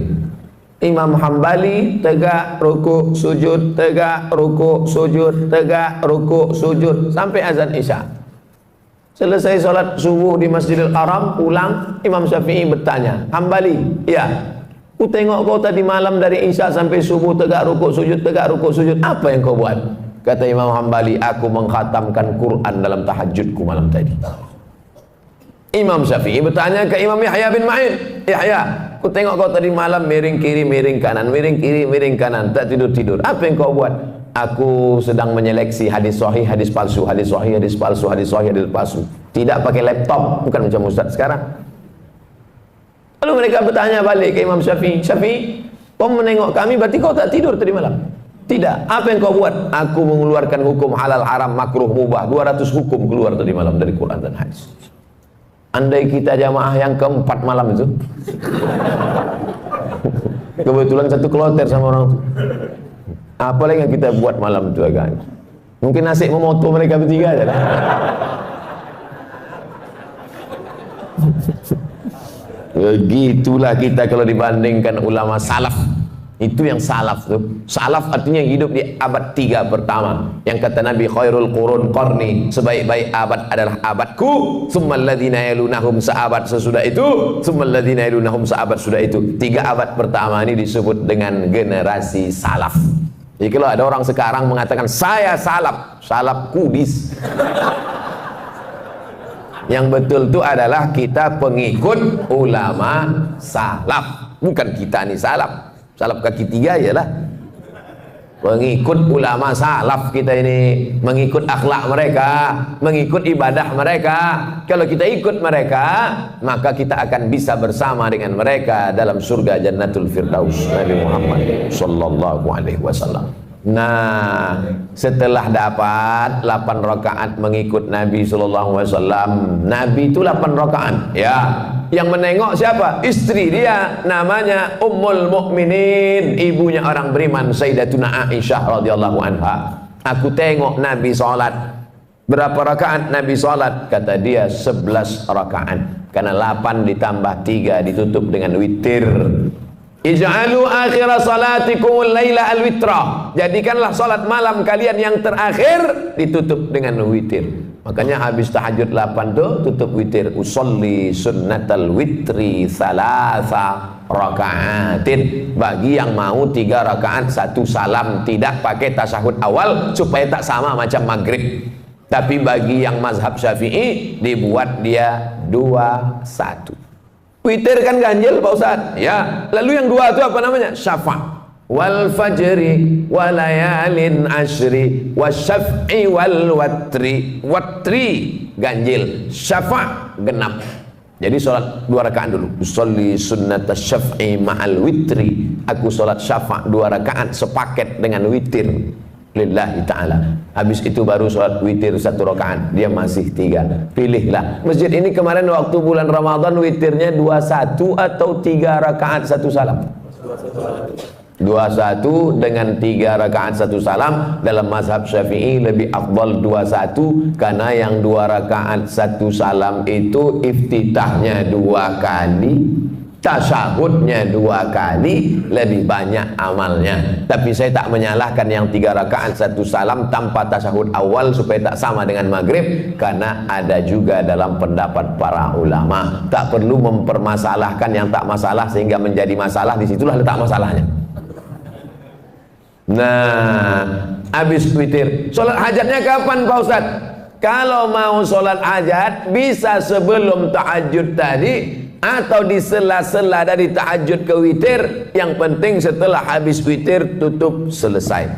Imam Hambali tegak rukuk sujud, tegak rukuk sujud, tegak rukuk sujud sampai azan isya. Selesai sholat subuh di Masjidil Haram, pulang, Imam Syafi'i bertanya, Hambali, ya, ku tengok kau tadi malam dari isya sampai subuh tegak rukuk sujud, apa yang kau buat? Kata Imam Hambali, aku mengkhatamkan Quran dalam tahajudku malam tadi. Imam Syafi'i bertanya ke Imam Yahya bin Ma'in, Yahya, ku tengok kau tadi malam miring kiri, miring kanan, miring kiri, miring kanan, tak tidur-tidur. Apa yang kau buat? Aku sedang menyeleksi hadis sahih, hadis palsu, hadis sahih, hadis palsu, hadis sahih, hadis palsu. Tidak pakai laptop, bukan macam Ustaz sekarang. Lalu mereka bertanya balik ke Imam Syafi'i, Syafi'i, kau menengok kami berarti kau tak tidur tadi malam? Tidak. Apa yang kau buat? Aku mengeluarkan hukum halal, haram, makruh, mubah, 200 hukum keluar tadi malam dari Quran dan hadis. Andai kita jamaah yang keempat malam itu, kebetulan satu kloter sama orang itu, apa lagi yang kita buat malam itu agak? Mungkin nasib memoto mereka bertiga aja lah. Begitulah kita kalau dibandingkan ulama salaf. Itu yang salaf tuh. Salaf artinya hidup di abad 3 pertama. Yang kata Nabi, khairul qurun qarni, sebaik-baik abad adalah abadku, tsummal ladzina yalunahum, seabad sesudah itu, tsummal ladzina yalunahum, seabad sudah itu. 3 abad pertama ini disebut dengan generasi salaf. Jadi kalau ada orang sekarang mengatakan saya salaf, salaf kudis. Yang betul itu adalah kita pengikut ulama salaf, bukan kita nih salaf. Salaf kaki 3 ialah pengikut ulama salaf kita ini, mengikut akhlak mereka, mengikut ibadah mereka. Kalau kita ikut mereka, maka kita akan bisa bersama dengan mereka dalam surga Jannatul Firdaus. Nabi Muhammad sallallahu alaihi wasallam. Nah, setelah dapat 8 rakaat mengikut Nabi sallallahu alaihi wasallam, Nabi itu 8 rakaat, ya. Yang menengok siapa? Istri dia, namanya Ummul Mukminin, ibunya orang beriman, Sayyidatuna Aisyah radhiyallahu anha. Aku tengok Nabi salat. Berapa rakaat Nabi salat? Kata dia 11 rakaat. Karena 8 ditambah 3 ditutup dengan witir. Ij'alu akhira salatikumul laila al-witra. Jadikanlah salat malam kalian yang terakhir ditutup dengan witir. Makanya habis tahajud 8 tuh tutup witir. Usolli sunnatal witri thalatha raka'atin. Bagi yang mau 3 rakaat 1 salam, tidak pakai tasyahud awal supaya tak sama macam maghrib. Tapi bagi yang mazhab Syafi'i dibuat dia 2-1. Witir kan ganjil Pak Ustaz, ya. Lalu yang 2 itu apa namanya? Syafa'. Wal fajri walayalin ashri wasyaf'i wal watri. Watri ganjil, syafa' genap. Jadi sholat 2 rakaat dulu. Usolli sunnat syaf'i ma'al witri. Aku sholat syafa' 2 rakaat sepaket dengan witir lillahi ta'ala. Habis itu baru sholat witir 1 rakaat. Dia masih 3. Pilihlah. Masjid ini kemarin waktu bulan Ramadan witirnya 21 atau 3 rakaat 1 salam. 21 dengan 3 rakaat 1 salam. Dalam mazhab Syafi'i lebih afdal 21, karena yang 2 rakaat 1 salam itu iftitahnya 2 kali, tasyahudnya 2 kali, lebih banyak amalnya. Tapi saya tak menyalahkan yang 3 rakaat 1 salam tanpa tasyahud awal supaya tak sama dengan maghrib, karena ada juga dalam pendapat para ulama. Tak perlu mempermasalahkan yang tak masalah sehingga menjadi masalah. Disitulah letak masalahnya. Nah, habis witir, sholat hajatnya kapan Pak Ustadz? Kalau mau sholat hajat bisa sebelum tahajud tadi atau di sela-sela dari tahajud ke witir. Yang penting setelah habis witir tutup selesai.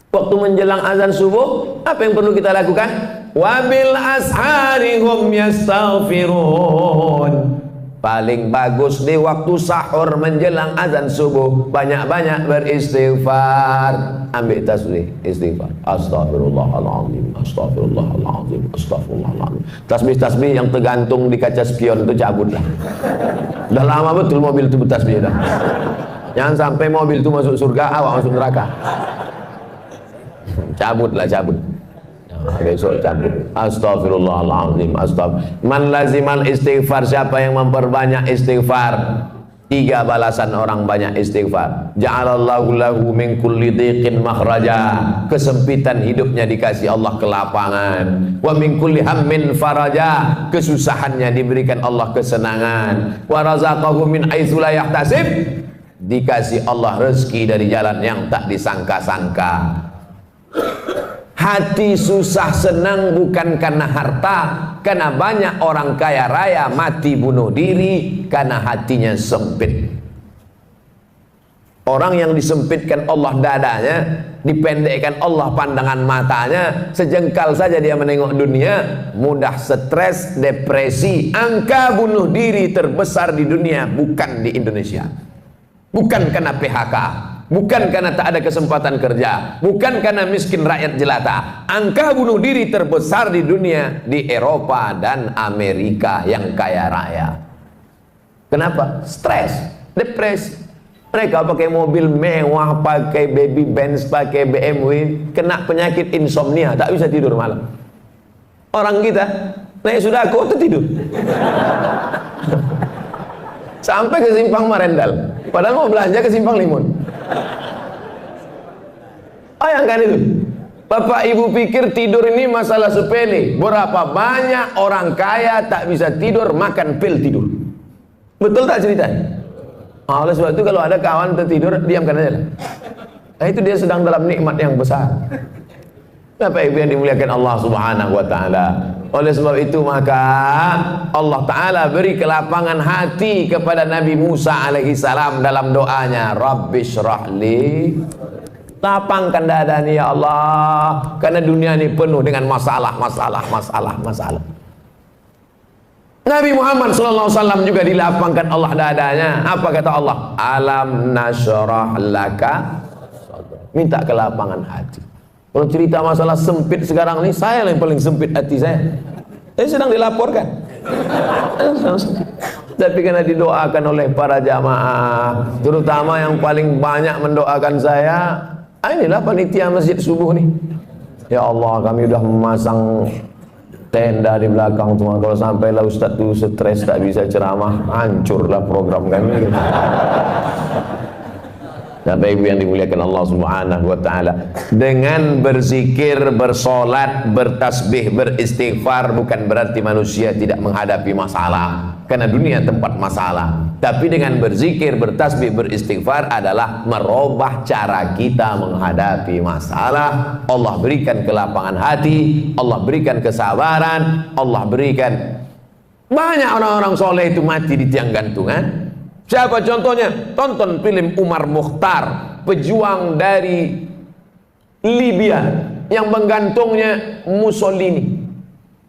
Waktu menjelang azan subuh, apa yang perlu kita lakukan? Wabil ashari hum yastaghfirun. Paling bagus di waktu sahur menjelang azan subuh banyak-banyak beristighfar. Ambil tasbih, istighfar. Astaghfirullahaladzim, astaghfirullahaladzim, astaghfirullahaladzim. Tasbih-tasbih yang tergantung di kaca spion itu cabutlah. Udah lama betul mobil itu bertasbih dah. Jangan sampai mobil itu masuk surga, awak masuk neraka. Cabutlah, cabut. Besok cabut. Astaghfirullahaladzim, astaghfirullah. Man lazimal istighfar, siapa yang memperbanyak istighfar, 3 balasan orang banyak istighfar. Ja'alallahu lahu min kulli dhiqin makhraja. Kesempitan hidupnya dikasih Allah kelapangan. Wa min kulli hammin faraja. Kesusahannya diberikan Allah kesenangan. Wa razaqahu min haitsu la yahtasib. Dikasih Allah rezeki dari jalan yang tak disangka-sangka. Hati susah senang bukan karena harta, karena banyak orang kaya raya mati bunuh diri karena hatinya sempit. Orang yang disempitkan Allah dadanya, dipendekkan Allah pandangan matanya, sejengkal saja dia menengok dunia, mudah stres, depresi. Angka bunuh diri terbesar di dunia bukan di Indonesia, bukan karena PHK, bukan karena tak ada kesempatan kerja, bukan karena miskin rakyat jelata. Angka bunuh diri terbesar di dunia di Eropa dan Amerika yang kaya raya. Kenapa? Stres, depresi. Mereka pakai mobil mewah, pakai baby Benz, pakai BMW, kena penyakit insomnia, tak bisa tidur malam. Orang kita naik sudako itu tidur. Sampai ke Simpang Marendal, padahal mau belanja ke Simpang Limun. Bayangkan itu. Bapak ibu pikir tidur ini masalah sepele. Berapa banyak orang kaya tak bisa tidur, makan pil tidur. Betul tak ceritanya? Oleh sebab itu kalau ada kawan tertidur, diamkan aja lah. Nah, itu dia sedang dalam nikmat yang besar. Bapak ibu yang dimuliakan Allah subhanahu wa ta'ala. Oleh sebab itu maka Allah ta'ala beri kelapangan hati kepada Nabi Musa alaihi salam dalam doanya, Rabbi syrahli, lapangkan dada ni ya Allah, karena dunia ini penuh dengan masalah. Nabi Muhammad SAW juga dilapangkan Allah dadanya. Apa kata Allah? Alam nasyrah laka, minta kelapangan hati. Kalau cerita masalah sempit sekarang ini, saya yang paling sempit hati saya. Saya sedang dilaporkan. Tapi karena didoakan oleh para jamaah, terutama yang paling banyak mendoakan saya, inilah panitia masjid subuh nih. Ya Allah, kami sudah memasang tenda di belakang semua. Kalau sampailah Ustadz tuh stres tak bisa ceramah, hancurlah program kami. Bapak ibu yang dimuliakan Allah subhanahu wa ta'ala, dengan berzikir, bersolat, bertasbih, beristighfar bukan berarti manusia tidak menghadapi masalah, karena dunia tempat masalah. Tapi dengan berzikir, bertasbih, beristighfar adalah merubah cara kita menghadapi masalah. Allah berikan kelapangan hati, Allah berikan kesabaran, Allah berikan. Banyak orang-orang soleh itu mati di tiang gantungan. Siapa contohnya? Tonton film Umar Mukhtar, pejuang dari Libya yang menggantungnya Mussolini.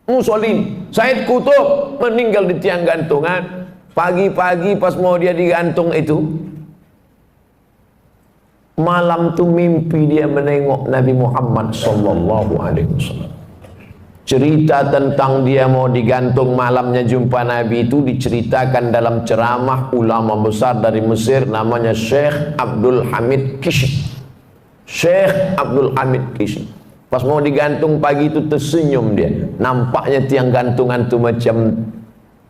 Mussolini, Said Kutub meninggal di tiang gantungan. Pagi-pagi pas mau dia digantung itu, malam tuh mimpi dia menengok Nabi Muhammad sallallahu alaihi wasallam. Cerita tentang dia mau digantung malamnya jumpa Nabi itu diceritakan dalam ceramah ulama besar dari Mesir namanya Syekh Abdul Hamid Kishi. Syekh Abdul Hamid Kishi. Pas mau digantung pagi itu tersenyum dia. Nampaknya tiang gantungan itu macam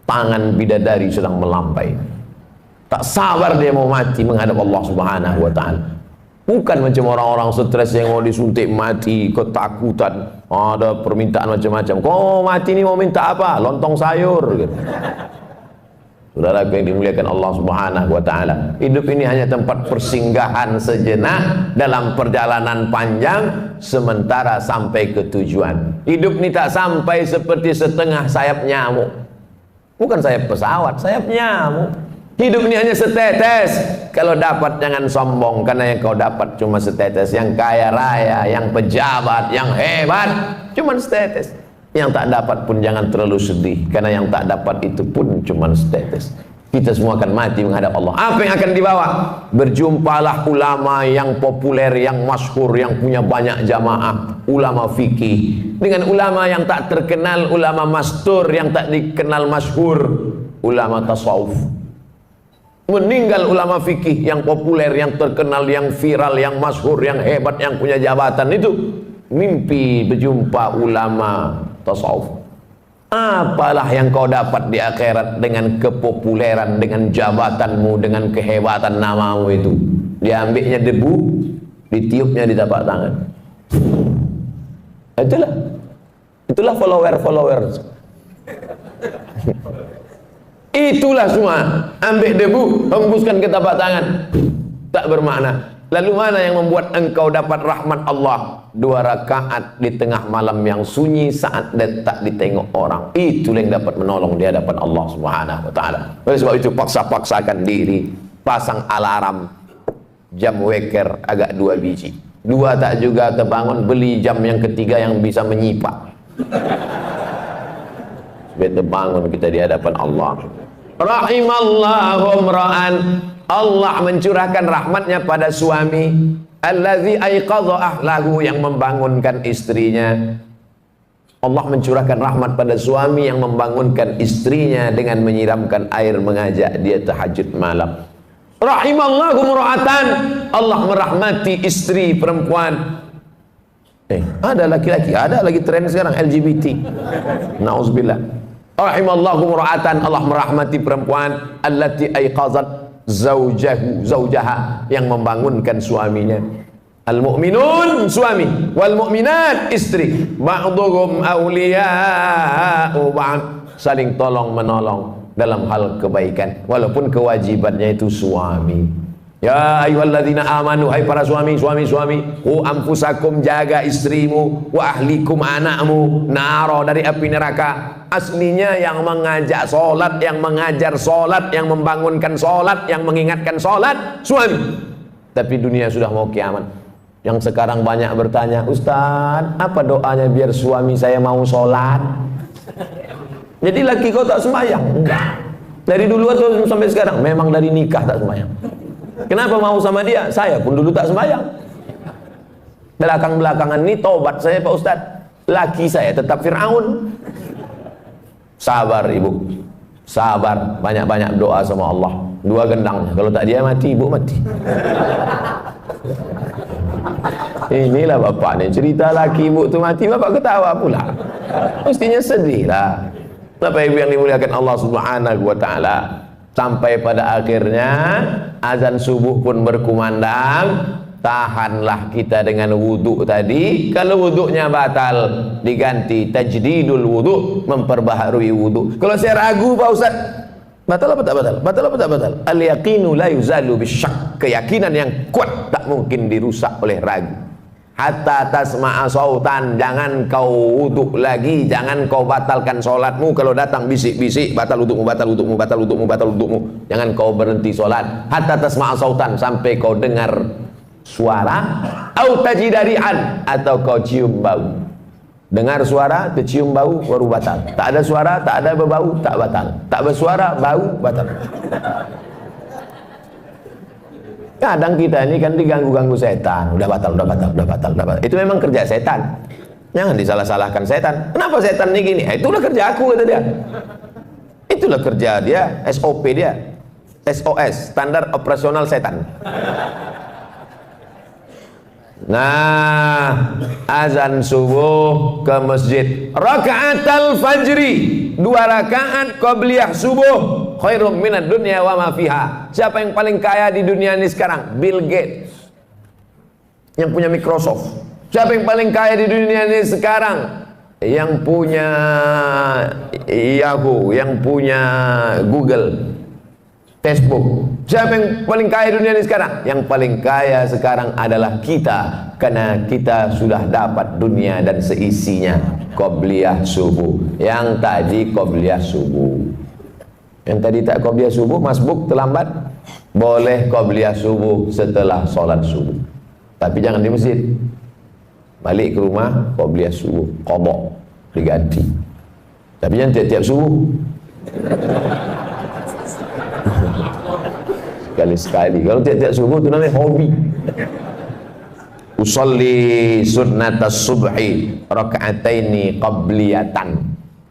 tangan bidadari sedang melambai. Tak sabar dia mau mati menghadap Allah Subhanahu wa taala. Bukan macam orang-orang stres yang mau disuntik mati, ketakutan, ada permintaan macam-macam. Kau mati ini mau minta apa? Lontong sayur gitu. Saudara yang dimuliakan Allah Subhanahu wa taala. Hidup ini hanya tempat persinggahan sejenak dalam perjalanan panjang sementara sampai ke tujuan. Hidup ini tak sampai seperti setengah sayap nyamuk. Bukan sayap pesawat, sayap nyamuk. Hidup ini hanya setetes. Kalau dapat jangan sombong, karena yang kau dapat cuma setetes. Yang kaya raya, yang pejabat, yang hebat, cuma setetes. Yang tak dapat pun jangan terlalu sedih, karena yang tak dapat itu pun cuma setetes. Kita semua akan mati menghadap Allah. Apa yang akan dibawa? Berjumpalah ulama yang populer, yang masyhur, yang punya banyak jamaah, ulama fikih, dengan ulama yang tak terkenal, ulama mastur yang tak dikenal masyhur, ulama tasawuf. Meninggal ulama fikih yang populer, yang terkenal, yang viral, yang masyhur, yang hebat, yang punya jabatan itu mimpi berjumpa ulama tasawuf. Apalah yang kau dapat di akhirat dengan kepopuleran, dengan jabatanmu, dengan kehebatan namamu itu? Diambilnya debu, ditiupnya di tapak tangan. Itulah follower. Itulah semua. Ambil debu, hembuskan ke tapak tangan. Tak bermakna. Lalu mana yang membuat engkau dapat rahmat Allah? 2 rakaat di tengah malam yang sunyi saat tak ditengok orang. Itulah yang dapat menolong di hadapan Allah Subhanahu wa taala. Oleh sebab itu paksa-paksakan diri, pasang alarm, jam weker agak 2 biji. 2 tak juga terbangun, beli jam yang ketiga yang bisa menyipak. Supaya terbangun kita di hadapan Allah. Rahimallahu imra'an, Allah mencurahkan rahmatnya pada suami allazi aiqadha ahlahu, yang membangunkan istrinya. Allah mencurahkan rahmat pada suami yang membangunkan istrinya dengan menyiramkan air, mengajak dia tahajud malam. Rahimallahu imra'atan, Allah merahmati istri perempuan. Ada laki-laki, ada lagi tren sekarang LGBT. Nauzubillah. Rahimallahu imra'atan, Allah merahmati perempuan allati aiqazat zaujaha, yang membangunkan suaminya. Al-mu'minun suami, wal mu'minat istri, ba'duhum awliya'u ba'd, saling tolong menolong dalam hal kebaikan walaupun kewajibannya itu suami. Ya ayyuhalladzina amanu, hai para suami, qu anfusakum, jaga istrimu, wa ahlikum, anakmu, naro, dari api neraka. Aslinya yang mengajak solat, yang mengajar solat, yang membangunkan solat, yang mengingatkan solat, suami. Tapi dunia sudah mau kiamat. Yang sekarang banyak bertanya, Ustaz, apa doanya biar suami saya mau solat? Jadi laki kau tak sembahyang? Enggak. Dari dulu atau sampai sekarang? Memang dari nikah tak sembahyang. Kenapa mau sama dia? Saya pun dulu tak sembahyang. Belakang-belakangan ini taubat saya, Pak Ustaz. Laki saya tetap Fir'aun. Sabar ibu, sabar, banyak-banyak doa sama Allah. 2 gendang, kalau tak dia mati, ibu mati. Inilah bapak nih, cerita laki ibu tu mati, bapak ketawa pula. Mestinya sedih lah. Bapak ibu yang dimuliakan Allah Subhanahu wa taala. Sampai pada akhirnya azan subuh pun berkumandang. Tahanlah kita dengan wudhu tadi. Kalau wudhunya batal, diganti tajdidul wudhu, memperbaharui wudhu. Kalau saya ragu Pak Ustaz, batal apa tak batal? Batal apa tak batal? Al yaqinu la yuzalu bisyak. Keyakinan yang kuat tak mungkin dirusak oleh ragu. Hatta tasma'a sautan, jangan kau wudhu lagi, jangan kau batalkan solatmu. Kalau datang bisik-bisik, batal wudhumu, batal wudhumu, batal wudhumu, batal wudhumu, jangan kau berhenti solat. Hatta tasma'a sautan, sampai kau dengar suara, au tajidari'an, atau kau cium bau. Dengar suara, tercium bau, baru batal. Tak ada suara, tak ada berbau, tak batal. Tak bersuara, bau, batal. Kadang kita ini kan diganggu-ganggu setan. Udah batal, udah batal, udah batal, udah batal. Itu memang kerja setan. Jangan disalah-salahkan setan. Kenapa setan ini gini? Itulah kerja aku, kata dia. Itulah kerja dia, SOP dia. SOS, standar operasional setan. Nah, azan subuh ke masjid. Raka'atal fajri, 2 rakaat qabliyah subuh, khairum minad dunya wa ma fiha. Siapa yang paling kaya di dunia ini sekarang? Bill Gates, yang punya Microsoft. Siapa yang paling kaya di dunia ini sekarang? Yang punya Yahoo, yang punya Google, Facebook. Siapa yang paling kaya dunia ini sekarang? Yang paling kaya sekarang adalah kita, karena kita sudah dapat dunia dan seisinya. Qobliyah subuh. Yang tadi qobliyah subuh. Yang tadi tak qobliyah subuh, masbuk terlambat. Boleh qobliyah subuh setelah sholat subuh, tapi jangan di masjid. Balik ke rumah, qobliyah subuh, qadha, diganti. Tapi jangan tiap-tiap subuh. Sekali-sekali. Kalau tiap-tiap subuh itu namanya hobi. Usolli sunnatas subhi raka'ataini qabliyatan.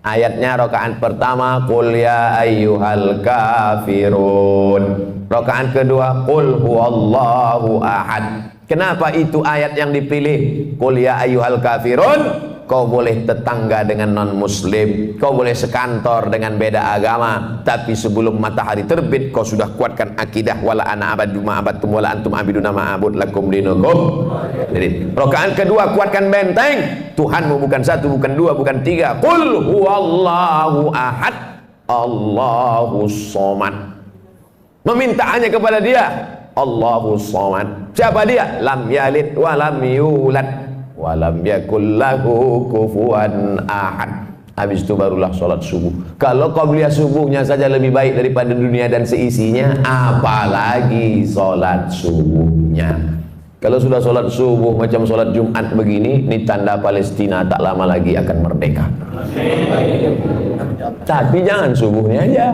Ayatnya rakaat pertama qul ya ayyuhal kafirun. Rakaat kedua qul huwallahu ahad. Kenapa itu ayat yang dipilih? Qul ya ayyuhal kafirun. Kau boleh tetangga dengan non muslim, kau boleh sekantor dengan beda agama, tapi sebelum matahari terbit kau sudah kuatkan akidah wala ana abadu ma abadtum wala antum abiduna ma abud lakum dinukum. Jadi rakaat kedua kuatkan benteng, Tuhanmu bukan satu, bukan dua, bukan tiga. Qul huwallahu ahad, Allahus somad. Meminta hanya kepada dia, Allahus somad. Siapa dia? Lam yalid wa lam yulad walam yakul lahu kufuwan ahad. Habis itu barulah sholat subuh. Kalau qabliyah subuhnya saja lebih baik daripada dunia dan seisinya, apalagi sholat subuhnya. Kalau sudah sholat subuh macam sholat Jumat begini, ini tanda Palestina tak lama lagi akan merdeka. Tapi jangan subuhnya aja.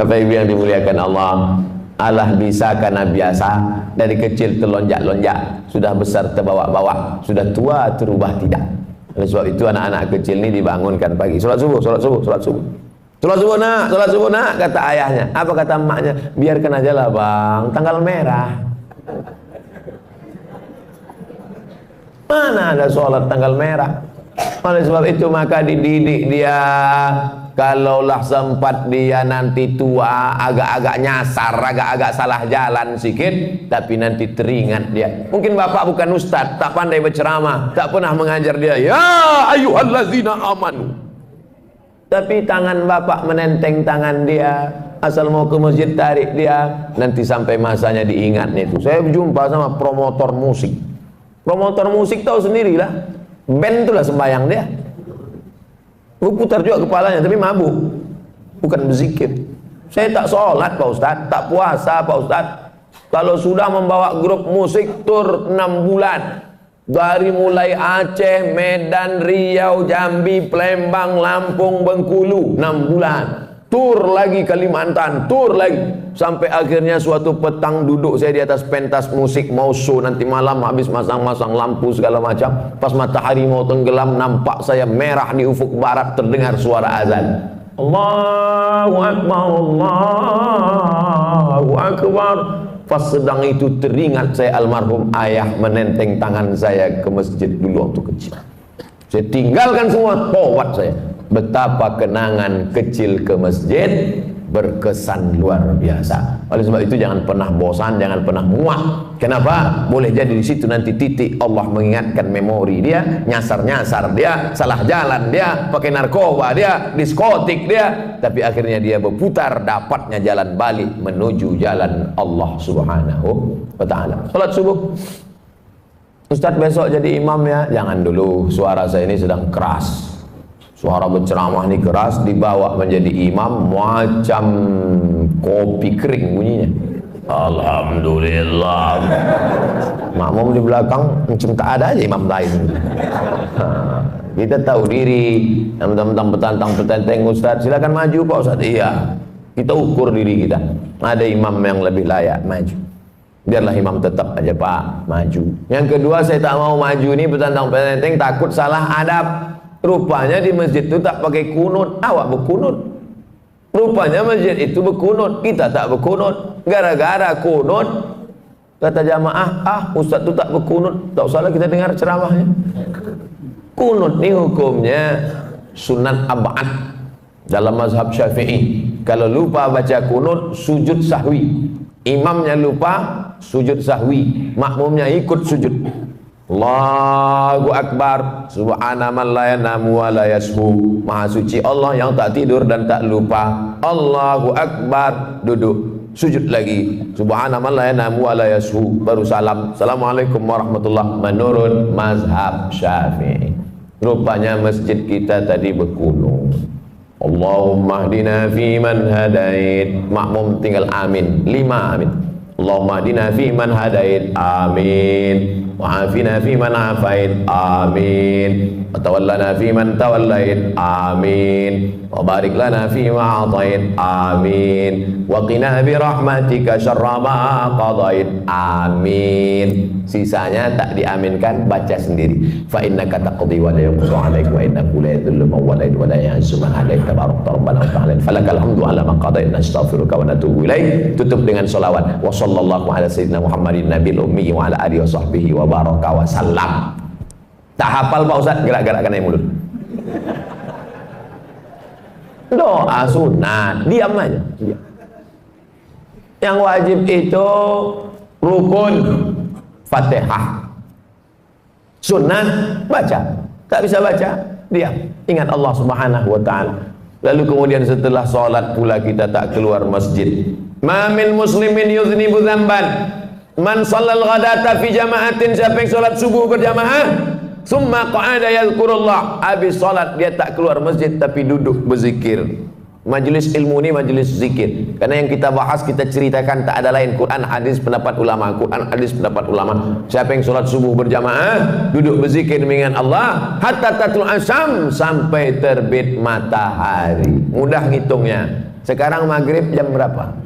Bapak Ibu yang dimuliakan Allah, Allah bisa karena biasa. Dari kecil terlonjak-lonjak, sudah besar terbawa-bawa, sudah tua terubah tidak. Oleh sebab itu anak-anak kecil ini dibangunkan pagi, sholat subuh, sholat subuh, sholat subuh. Sholat subuh nak, kata ayahnya. Apa kata emaknya? Biarkan aja lah bang, tanggal merah. Mana ada sholat tanggal merah? Oleh sebab itu maka dididik dia. Kalaulah sempat dia nanti tua, agak-agak nyasar, agak-agak salah jalan sikit, tapi nanti teringat dia. Mungkin bapak bukan ustadz, tak pandai berceramah, tak pernah mengajar dia, ya ayyuhallazina amanu. Tapi tangan bapak menenteng tangan dia, asal mau ke masjid tarik dia, nanti sampai masanya diingatnya itu. Saya berjumpa sama promotor musik. Promotor musik tahu sendirilah, band itulah sembahyang dia. Putar juga kepalanya, tapi mabuk, bukan berzikir. Saya tak sholat Pak Ustadz, tak puasa Pak Ustadz. Kalau sudah membawa grup musik tur 6 bulan, dari mulai Aceh, Medan, Riau, Jambi, Palembang, Lampung, Bengkulu, 6 bulan. Tur lagi Kalimantan, tur lagi, sampai akhirnya suatu petang duduk saya di atas pentas musik mau show nanti malam, habis masang-masang lampu segala macam. Pas matahari mau tenggelam, nampak saya merah di ufuk barat, terdengar suara azan. Allahu Akbar, Allahu Akbar. Pas sedang itu teringat saya almarhum ayah menenteng tangan saya ke masjid dulu waktu kecil. Saya tinggalkan semua, tawat saya. Betapa kenangan kecil ke masjid berkesan luar biasa. Oleh sebab itu jangan pernah bosan, jangan pernah muak. Kenapa? Boleh jadi di situ nanti titik Allah mengingatkan memori dia, nyasar-nyasar dia, salah jalan dia, pakai narkoba dia, diskotik dia, tapi akhirnya dia berputar, dapatnya jalan balik menuju jalan Allah Subhanahu wa taala. Salat subuh. Ustadz besok jadi imam ya? Jangan dulu, suara saya ini sedang keras. Suara berceramah ini keras, dibawa menjadi imam macam kopi kering bunyinya. Alhamdulillah. Makmum di belakang macam tak ada aja imam lain. Kita tahu diri. Tentang petantang-petantang Ustaz, silakan maju Pak Ustaz. Iya. Kita ukur diri kita. Ada imam yang lebih layak maju. Biarlah imam tetap aja Pak maju. Yang kedua, saya tak mau maju nih petantang-petantang, takut salah adab. Rupanya di masjid itu tak pakai kunut, awak berkunut. Rupanya masjid itu berkunut, kita tak berkunut. Gara-gara kunut, kata jamaah, ustaz itu tak berkunut, tak usahlah kita dengar ceramahnya. Kunut ini hukumnya sunat ab'ad dalam mazhab Syafi'i. Kalau lupa baca kunut, sujud sahwi. Imamnya lupa, sujud sahwi. Makmumnya ikut sujud. Allahu Akbar, subhana man la yanamu wa la yashu. Maha suci Allah yang tak tidur dan tak lupa. Allahu Akbar, duduk, sujud lagi. Subhana man la yanamu wa la yashu, baru salam. Assalamualaikum warahmatullahi, menurut mazhab Syafi'i. Rupanya masjid kita tadi berkunut. Allahumma hdina fi man hadait. Makmum tinggal amin, 5 amin. Allahumma hdina fi man hadait, amin. Wa'afina fi man afait, amin. Wa tawallana fi man tawallait, amin. Wa barik lana fi ma atait, amin. Wa qina bi rahmatika syarra ma qadait, amin. Sisanya tak diaminkan, baca sendiri. Fa innaka taqdi wa la yuqda 'alaik wa innahu la yadhillu man walait wa la yu'izzu man hadait, tabarakta rabbana wa ta'ala. Falakal hamdu 'ala ma qadait, nastaghfiruka wa natubu ilaik. Tutup dengan selawat. Wa sallallahu ala sayyidina Muhammadin nabiyil ummi wa ala alihi wa sahbihi wa baraka wa sallam. Tak hafal Pak Ustaz, gerak-gerakkan aja mulut. Doa sunat, diam aja, diam. Yang wajib itu rukun, Fatihah. Sunat baca, tak bisa baca, diam. Ingat Allah Subhanahu wa taala. Lalu kemudian setelah sholat pula kita tak keluar masjid. Ma min muslimin yuznibu dzamban man shallal ghadata fi jama'atin. Siapa yang sholat subuh berjamaah, summa qa'ada yadhkurullah, habis sholat dia tak keluar masjid tapi duduk berzikir. Majelis ilmu ini majelis zikir, karena yang kita bahas, kita ceritakan tak ada lain, Quran, hadis, pendapat ulama. Quran, hadis, pendapat ulama. Siapa yang sholat subuh berjamaah, duduk berzikir mengingat Allah, hatta tatul asyam, sampai terbit matahari. Mudah ngitungnya. Sekarang maghrib jam berapa?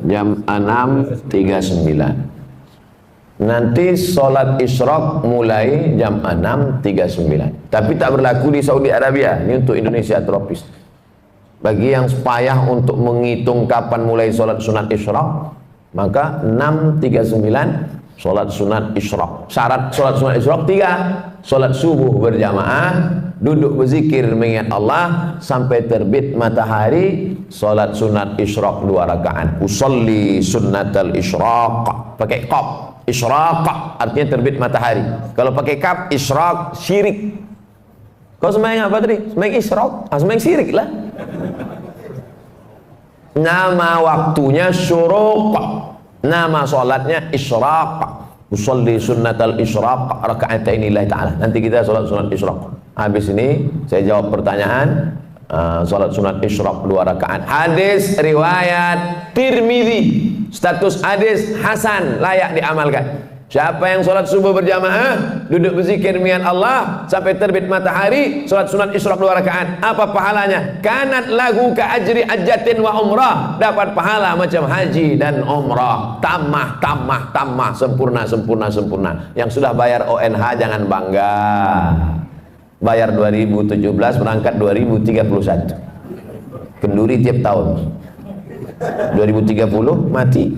Jam 6.39. Nanti sholat isyraq mulai jam 6.39. Tapi tak berlaku di Saudi Arabia. Ini untuk Indonesia tropis. Bagi yang payah untuk menghitung kapan mulai sholat sunat isyraq, maka 6.39 sholat sunat isyraq. Syarat sholat sunat isyraq 3. Sholat subuh berjamaah, duduk berzikir mengingat Allah sampai terbit matahari. Sholat sunat isyraq 2 rakaat. Usolli sunnatal isyraq, pakai qaf. Isyraq artinya terbit matahari. Kalau pakai kaf, isyraq syirik. Kau sembahyang apa tadi? Sembahyang isyraq, sembahyang syirik lah. Nama waktunya syuruq, nama sholatnya isyraq. Usolli sunnatal isyraq raka'atain lillahi ta'ala. Nanti kita sholat sunat isyraq. Habis ini saya jawab pertanyaan. Sholat sunat isyraq 2 rakaat. Hadis riwayat Tirmidzi, status hadis hasan, layak diamalkan. Siapa yang sholat subuh berjamaah, duduk berzikir mengingat Allah sampai terbit matahari, sholat sunat isyraq 2 rakaat. Apa pahalanya? Kanat lagu ka ajri hajjatin wa umrah. Dapat pahala macam haji dan umrah. Tamah, sempurna. Yang sudah bayar ONH jangan bangga. Bayar 2017, berangkat 2031. Kenduri tiap tahun. 2030 mati.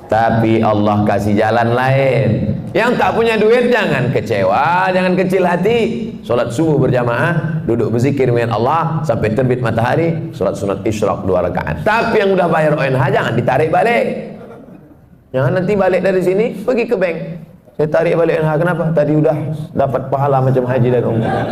Tapi Allah kasih jalan lain. Yang tak punya duit jangan kecewa, jangan kecil hati. Sholat subuh berjamaah, duduk berzikir mengingat Allah sampai terbit matahari, sholat sunat isyraq 2 rakaat. Tapi yang udah bayar ONH jangan ditarik balik. Jangan nanti balik dari sini pergi ke bank. Saya tarik balik ONH, kenapa? Tadi udah dapat pahala macam haji dan umrah.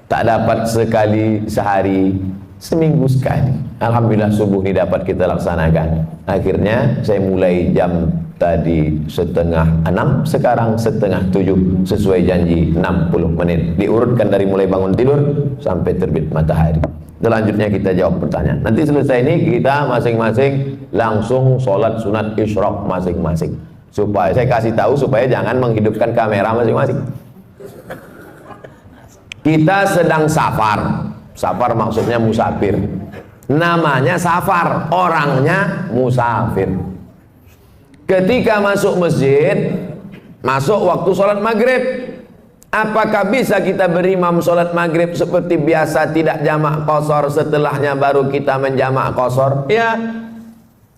Tak dapat sekali sehari, seminggu sekali. Alhamdulillah subuh ini dapat kita laksanakan. Akhirnya saya mulai jam Tadi 5:30, sekarang 6:30, sesuai janji 60 menit. Diurutkan dari mulai bangun tidur sampai terbit matahari. Selanjutnya kita jawab pertanyaan. Nanti selesai ini kita masing-masing langsung sholat sunat isyraq masing-masing. Supaya saya kasih tahu supaya jangan menghidupkan kamera masing-masing. Kita sedang safar. Safar maksudnya musafir. Namanya safar, orangnya musafir. Ketika masuk masjid, masuk waktu sholat maghrib, apakah bisa kita berimam sholat maghrib seperti biasa, tidak jamak qashar, setelahnya baru kita menjamak qashar? Ya,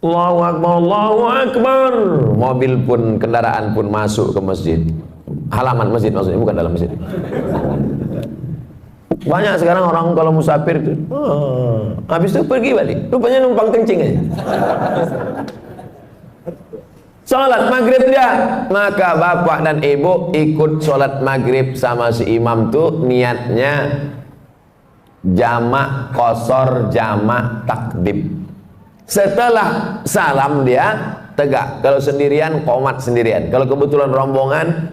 Allahu Akbar, Allahu Akbar. Mobil pun, kendaraan pun masuk ke masjid, halaman masjid maksudnya, bukan dalam masjid. Banyak sekarang orang kalau musafir itu, habis itu pergi balik, rupanya numpang kencing aja. Sholat maghrib dia, maka bapak dan ibu ikut sholat maghrib sama si imam tuh niatnya jamak qashar, jamak takdim. Setelah salam dia tegak. Kalau sendirian qomat sendirian. Kalau kebetulan rombongan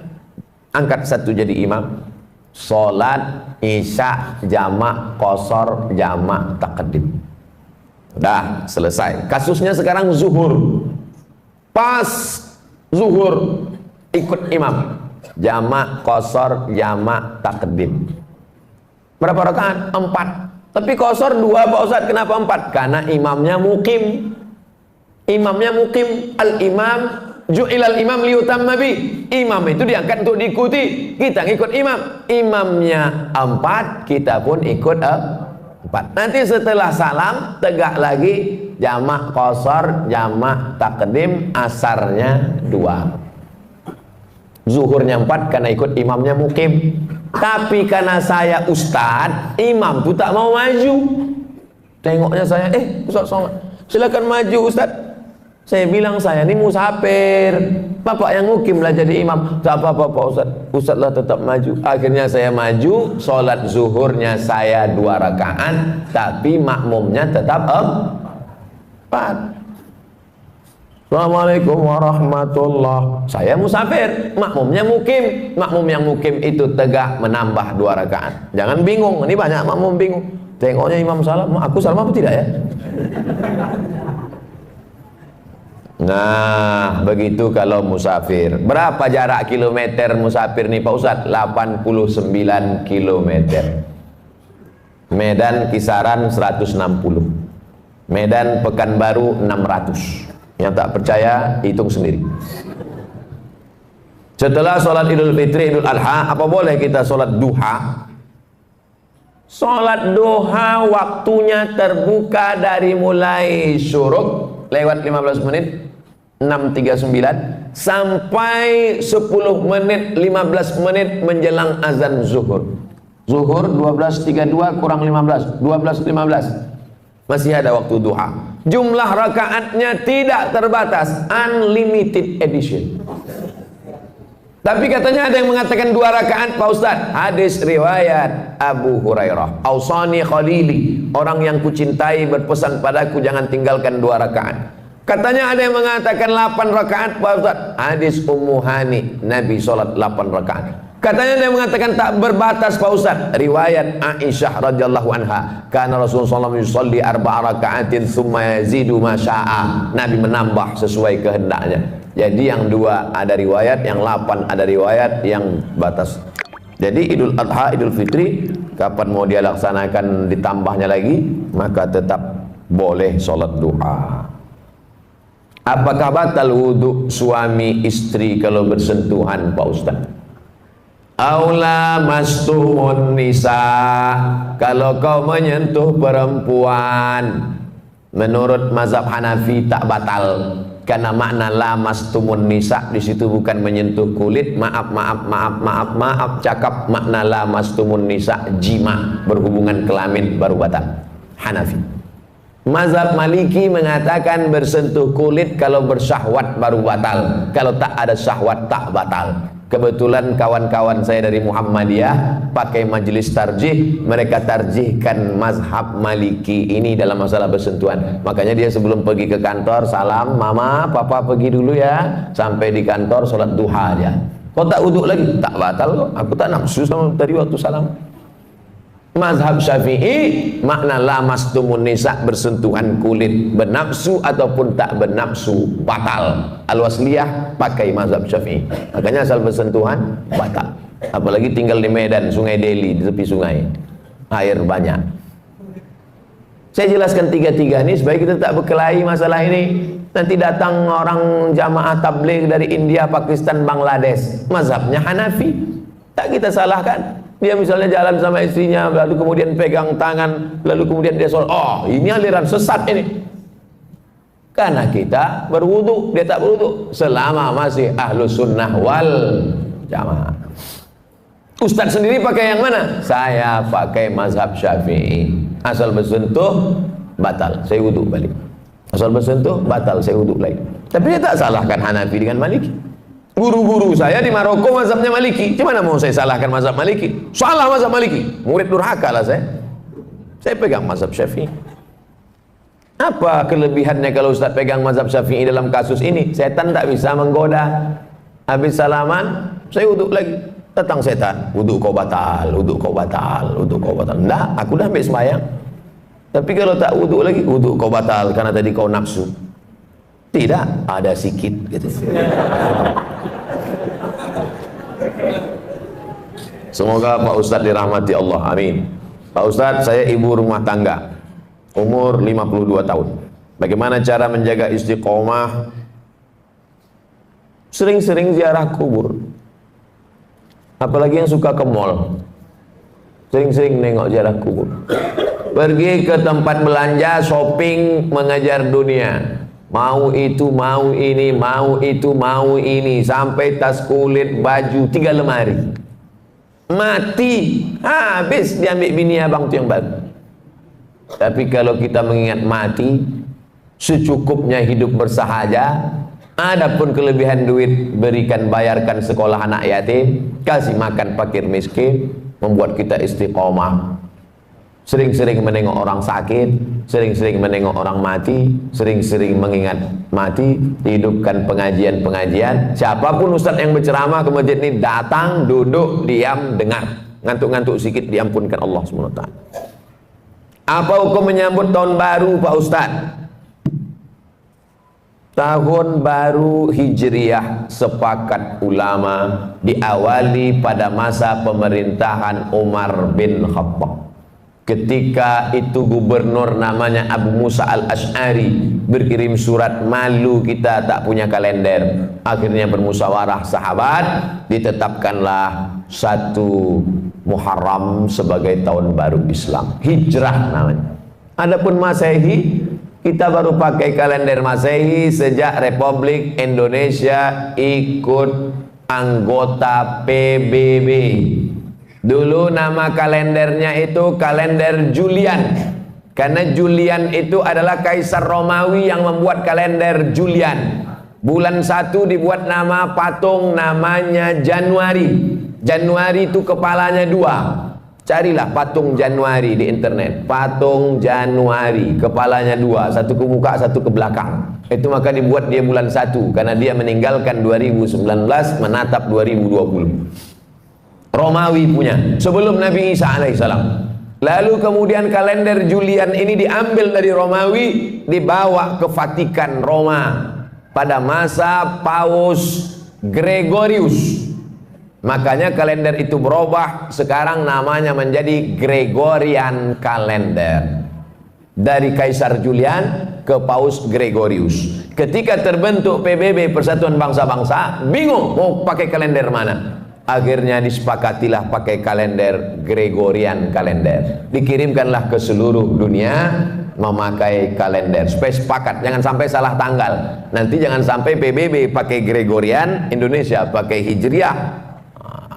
angkat satu jadi imam. Sholat isya jamak qashar, jamak takdim. Udah selesai. Kasusnya sekarang zuhur. Pas zuhur ikut imam, jamak qashar, jamak takdim. Berapa rakaat? 4. Tapi qashar 2 Pak Ustaz. Kenapa 4? Karena imamnya mukim. Imamnya mukim. Al-imam ju'ilal imam liyutamma bi. Imam itu diangkat untuk diikuti. Kita ngikut imam. Imamnya 4, kita pun ikut 4. Nanti setelah salam tegak lagi jamak qashar, jamak takdim, asarnya 2. Zuhurnya 4 karena ikut imamnya mukim. Tapi karena saya ustad, imam tuh tak mau maju. Tengoknya saya, Ustaz silakan maju Ustaz. Saya bilang saya ini musafir. Bapak yang mukim lah jadi imam. Tak apa-apa Pak Ustaz. Ustaz lah tetap maju. Akhirnya saya maju. Sholat zuhurnya saya 2 rakaat. Tapi makmumnya tetap 4. Assalamualaikum warahmatullah. Saya musafir, makmumnya mukim. Makmum yang mukim itu tegak menambah 2 rakaat. Jangan bingung. Ini banyak makmum bingung. Tengoknya imam salam, aku salam apa tidak ya? Nah, begitu kalau musafir. Berapa jarak kilometer musafir nih Pak Ustadz? 89 kilometer. Medan kisaran 160. Medan Pekanbaru 600. Yang tak percaya hitung sendiri. Setelah sholat Idul Fitri, Idul Adha, apa boleh kita sholat duha? Sholat duha waktunya terbuka dari mulai syuruk lewat 15 menit 6.39 sampai 10 menit 15 menit menjelang azan zuhur. Zuhur 12.32 kurang 15, 12.15. Masih ada waktu duha. Jumlah rakaatnya tidak terbatas, unlimited edition. Tapi katanya ada yang mengatakan 2 rakaat Pak Ustaz. Hadis riwayat Abu Hurairah, Ausani Khalili, orang yang kucintai berpesan padaku jangan tinggalkan 2 rakaat. Katanya ada yang mengatakan 8 rakaat Pak Ustaz. Hadis Ummu Hani, Nabi sholat 8 rakaat. Katanya dia mengatakan tak berbatas Pak Ustaz. Riwayat Aisyah radhiyallahu anha, karena Rasulullah SAW yusalli 4 rakaatin thumma yazidu ma syaa. Nabi menambah sesuai kehendaknya. Jadi yang 2 ada riwayat, yang 8 ada riwayat, yang batas. Jadi Idul Adha, Idul Fitri, kapan mau dia laksanakan ditambahnya lagi, maka tetap boleh sholat duha. Apakah batal wudhu suami istri kalau bersentuhan Pak Ustaz? Aula mastumun nisa, kalau kau menyentuh perempuan, menurut mazhab Hanafi tak batal, karena makna la mastumun nisa di situ bukan menyentuh kulit. Maaf, cakap makna la mastumun nisa jima, berhubungan kelamin baru batal. Hanafi. Mazhab Maliki mengatakan bersentuh kulit kalau bersyahwat baru batal, kalau tak ada syahwat tak batal. Kebetulan kawan-kawan saya dari Muhammadiyah pakai majelis tarjih, mereka tarjihkan mazhab Maliki ini dalam masalah bersentuhan. Makanya dia sebelum pergi ke kantor, salam, mama, papa pergi dulu ya. Sampai di kantor sholat duha aja. Kau tak wuduk lagi? Tak batal kok. Aku tak nafsu sama tadi waktu salam. Mazhab Syafi'i makna lamastumun nisa, bersentuhan kulit, bernafsu ataupun tak bernafsu, batal. Al-Wasliyah pakai mazhab Syafi'i. Makanya asal bersentuhan batal. Apalagi tinggal di Medan, Sungai Deli, di tepi sungai, air banyak. Saya jelaskan tiga-tiga ini supaya kita tak berkelahi masalah ini. Nanti datang orang jamaah tabligh dari India, Pakistan, Bangladesh, mazhabnya Hanafi, tak kita salahkan. Dia misalnya jalan sama istrinya, lalu kemudian pegang tangan, lalu kemudian dia sholat. Oh, ini aliran sesat ini. Karena kita berwudu, dia tak berwudu. Selama masih ahlus sunnah wal jamaah. Ustadz sendiri pakai yang mana? Saya pakai mazhab Syafi'i. Asal bersentuh, batal, saya wudu balik. Asal bersentuh, batal, saya wudu lagi. Tapi dia tak salahkan Hanafi dengan Maliki. Guru-guru saya di Maroko mazhabnya Maliki. Gimana mau saya salahkan mazhab Maliki? Salah mazhab Maliki. Murid durhaka lah saya. Saya pegang mazhab Syafi'i. Apa kelebihannya kalau Ustaz pegang mazhab Syafi'i dalam kasus ini? Setan tak bisa menggoda. Habis salaman, saya wuduk lagi. Datang setan, wuduk kau batal, wuduk kau batal, wuduk kau batal. Enggak, aku dah ambil sembahyang. Tapi kalau tak wuduk lagi, wuduk kau batal karena tadi kau nafsu. Tidak, ada sikit gitu. Semoga Pak Ustadz dirahmati Allah, amin. Pak Ustadz, saya ibu rumah tangga, umur 52 tahun. Bagaimana cara menjaga istiqomah? Sering-sering ziarah kubur. Apalagi yang suka ke mall, sering-sering nengok ziarah kubur. Pergi ke tempat belanja, shopping, mengejar dunia. Mau itu, mau ini, mau itu, mau ini, sampai tas kulit, baju, 3 lemari. Mati, habis diambil bini abang tu yang baru. Tapi kalau kita mengingat mati, secukupnya hidup bersahaja. Adapun kelebihan duit, berikan, bayarkan sekolah anak yatim, kasih makan fakir miskin, membuat kita istiqomah. Sering-sering menengok orang sakit, sering-sering menengok orang mati, sering-sering mengingat mati, hidupkan pengajian-pengajian. Siapapun ustadz yang berceramah ke masjid ini, datang, duduk, diam, dengar. Ngantuk-ngantuk sedikit diampunkan Allah SWT. Apa hukum menyambut tahun baru Pak Ustadz? Tahun baru Hijriah sepakat ulama diawali pada masa pemerintahan Umar bin Khattab. Ketika itu gubernur namanya Abu Musa al-Ash'ari berkirim surat, malu kita tak punya kalender. Akhirnya bermusyawarah sahabat, ditetapkanlah 1 Muharram sebagai tahun baru Islam, Hijrah namanya. Adapun Masehi, kita baru pakai kalender Masehi sejak Republik Indonesia ikut anggota PBB. Dulu nama kalendernya itu kalender Julian, karena Julian itu adalah kaisar Romawi yang membuat kalender Julian. Bulan 1 dibuat nama patung, namanya Januari. Januari itu kepalanya 2. Carilah patung Januari di internet. Patung Januari, kepalanya 2, satu ke muka, satu ke belakang. Itu maka dibuat dia bulan 1, karena dia meninggalkan 2019 menatap 2020. Romawi punya sebelum Nabi Isa alaihissalam. Lalu kemudian kalender Julian ini diambil dari Romawi, dibawa ke Vatikan Roma pada masa Paus Gregorius. Makanya kalender itu berubah, sekarang namanya menjadi Gregorian Kalender. Dari Kaisar Julian ke Paus Gregorius. Ketika terbentuk PBB, Persatuan Bangsa-Bangsa, bingung mau pakai kalender mana. Akhirnya disepakatilah pakai kalender Gregorian Kalender. Dikirimkanlah ke seluruh dunia memakai kalender. Supaya sepakat, jangan sampai salah tanggal. Nanti jangan sampai PBB pakai Gregorian, Indonesia pakai Hijriah.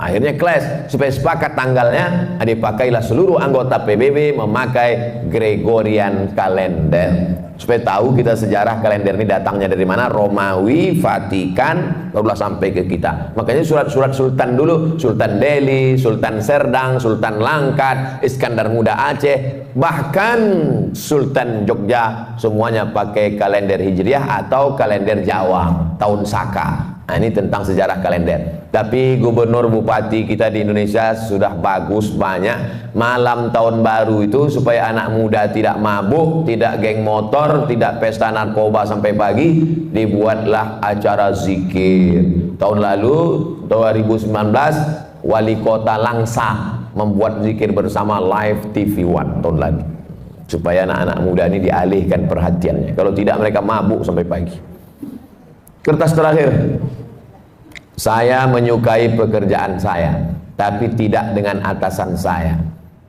Akhirnya clash, supaya sepakat tanggalnya, dipakailah seluruh anggota PBB memakai Gregorian kalender. Supaya tahu kita sejarah kalender ini datangnya dari mana, Romawi, Vatikan, barulah sampai ke kita. Makanya surat-surat sultan dulu, Sultan Delhi, Sultan Serdang, Sultan Langkat, Iskandar Muda Aceh, bahkan Sultan Jogja, semuanya pakai kalender Hijriah atau kalender Jawa, tahun Saka. Nah, ini tentang sejarah kalender. Tapi gubernur bupati kita di Indonesia sudah bagus banyak. Malam tahun baru itu supaya anak muda tidak mabuk, tidak geng motor, tidak pesta narkoba sampai pagi, dibuatlah acara zikir. Tahun lalu 2019 wali kota Langsa membuat zikir bersama live TV One tahun lalu, supaya anak-anak muda ini dialihkan perhatiannya. Kalau tidak mereka mabuk sampai pagi. Kertas terakhir. Saya menyukai pekerjaan saya, tapi tidak dengan atasan saya.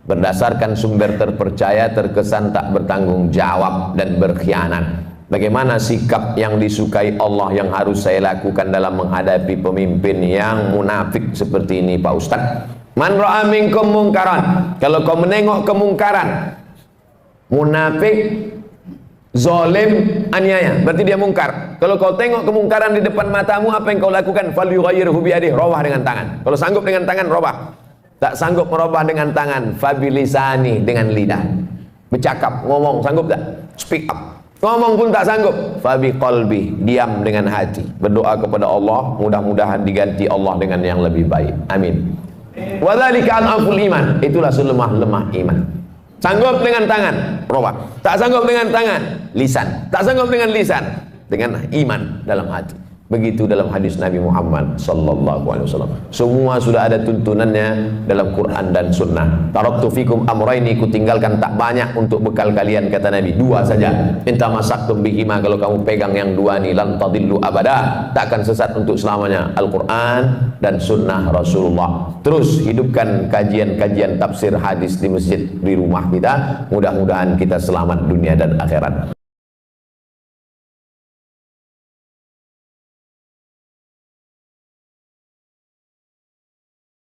Berdasarkan sumber terpercaya, terkesan tak bertanggung jawab dan berkhianat. Bagaimana sikap yang disukai Allah yang harus saya lakukan dalam menghadapi pemimpin yang munafik seperti ini, Pak Ustaz? Man ra'a minkum mungkaran. Kalau kau menengok kemungkaran, munafik, zalim, aniaya, berarti dia mungkar. Kalau kau tengok kemungkaran di depan matamu, apa yang kau lakukan? Falyughayyirhu biyadihi, robah dengan tangan. Kalau sanggup dengan tangan, robah. Tak sanggup merubah dengan tangan, fabilisani, dengan lidah. Bercakap, ngomong, sanggup tak? Speak up. Ngomong pun tak sanggup, fabi qalbi, diam dengan hati. Berdoa kepada Allah, mudah-mudahan diganti Allah dengan yang lebih baik. Amin. Wa dzalika al-aful iman, itulah selemah-lemah iman. Sanggup dengan tangan, robah. Tak sanggup dengan tangan, lisan. Tak sanggup dengan lisan, dengan iman dalam hati. Begitu dalam hadis Nabi Muhammad sallallahu alaihi wasallam. Semua sudah ada tuntunannya dalam Quran dan Sunnah. Taraktu fikum amraini, kutinggalkan tak banyak untuk bekal kalian, kata Nabi. Dua saja. Inta masaktum bihima, kalau kamu pegang yang dua ini, lan tadillu abada, tak akan sesat untuk selamanya. Al-Quran dan Sunnah Rasulullah. Terus hidupkan kajian-kajian tafsir hadis di masjid, di rumah kita. Mudah-mudahan kita selamat dunia dan akhirat.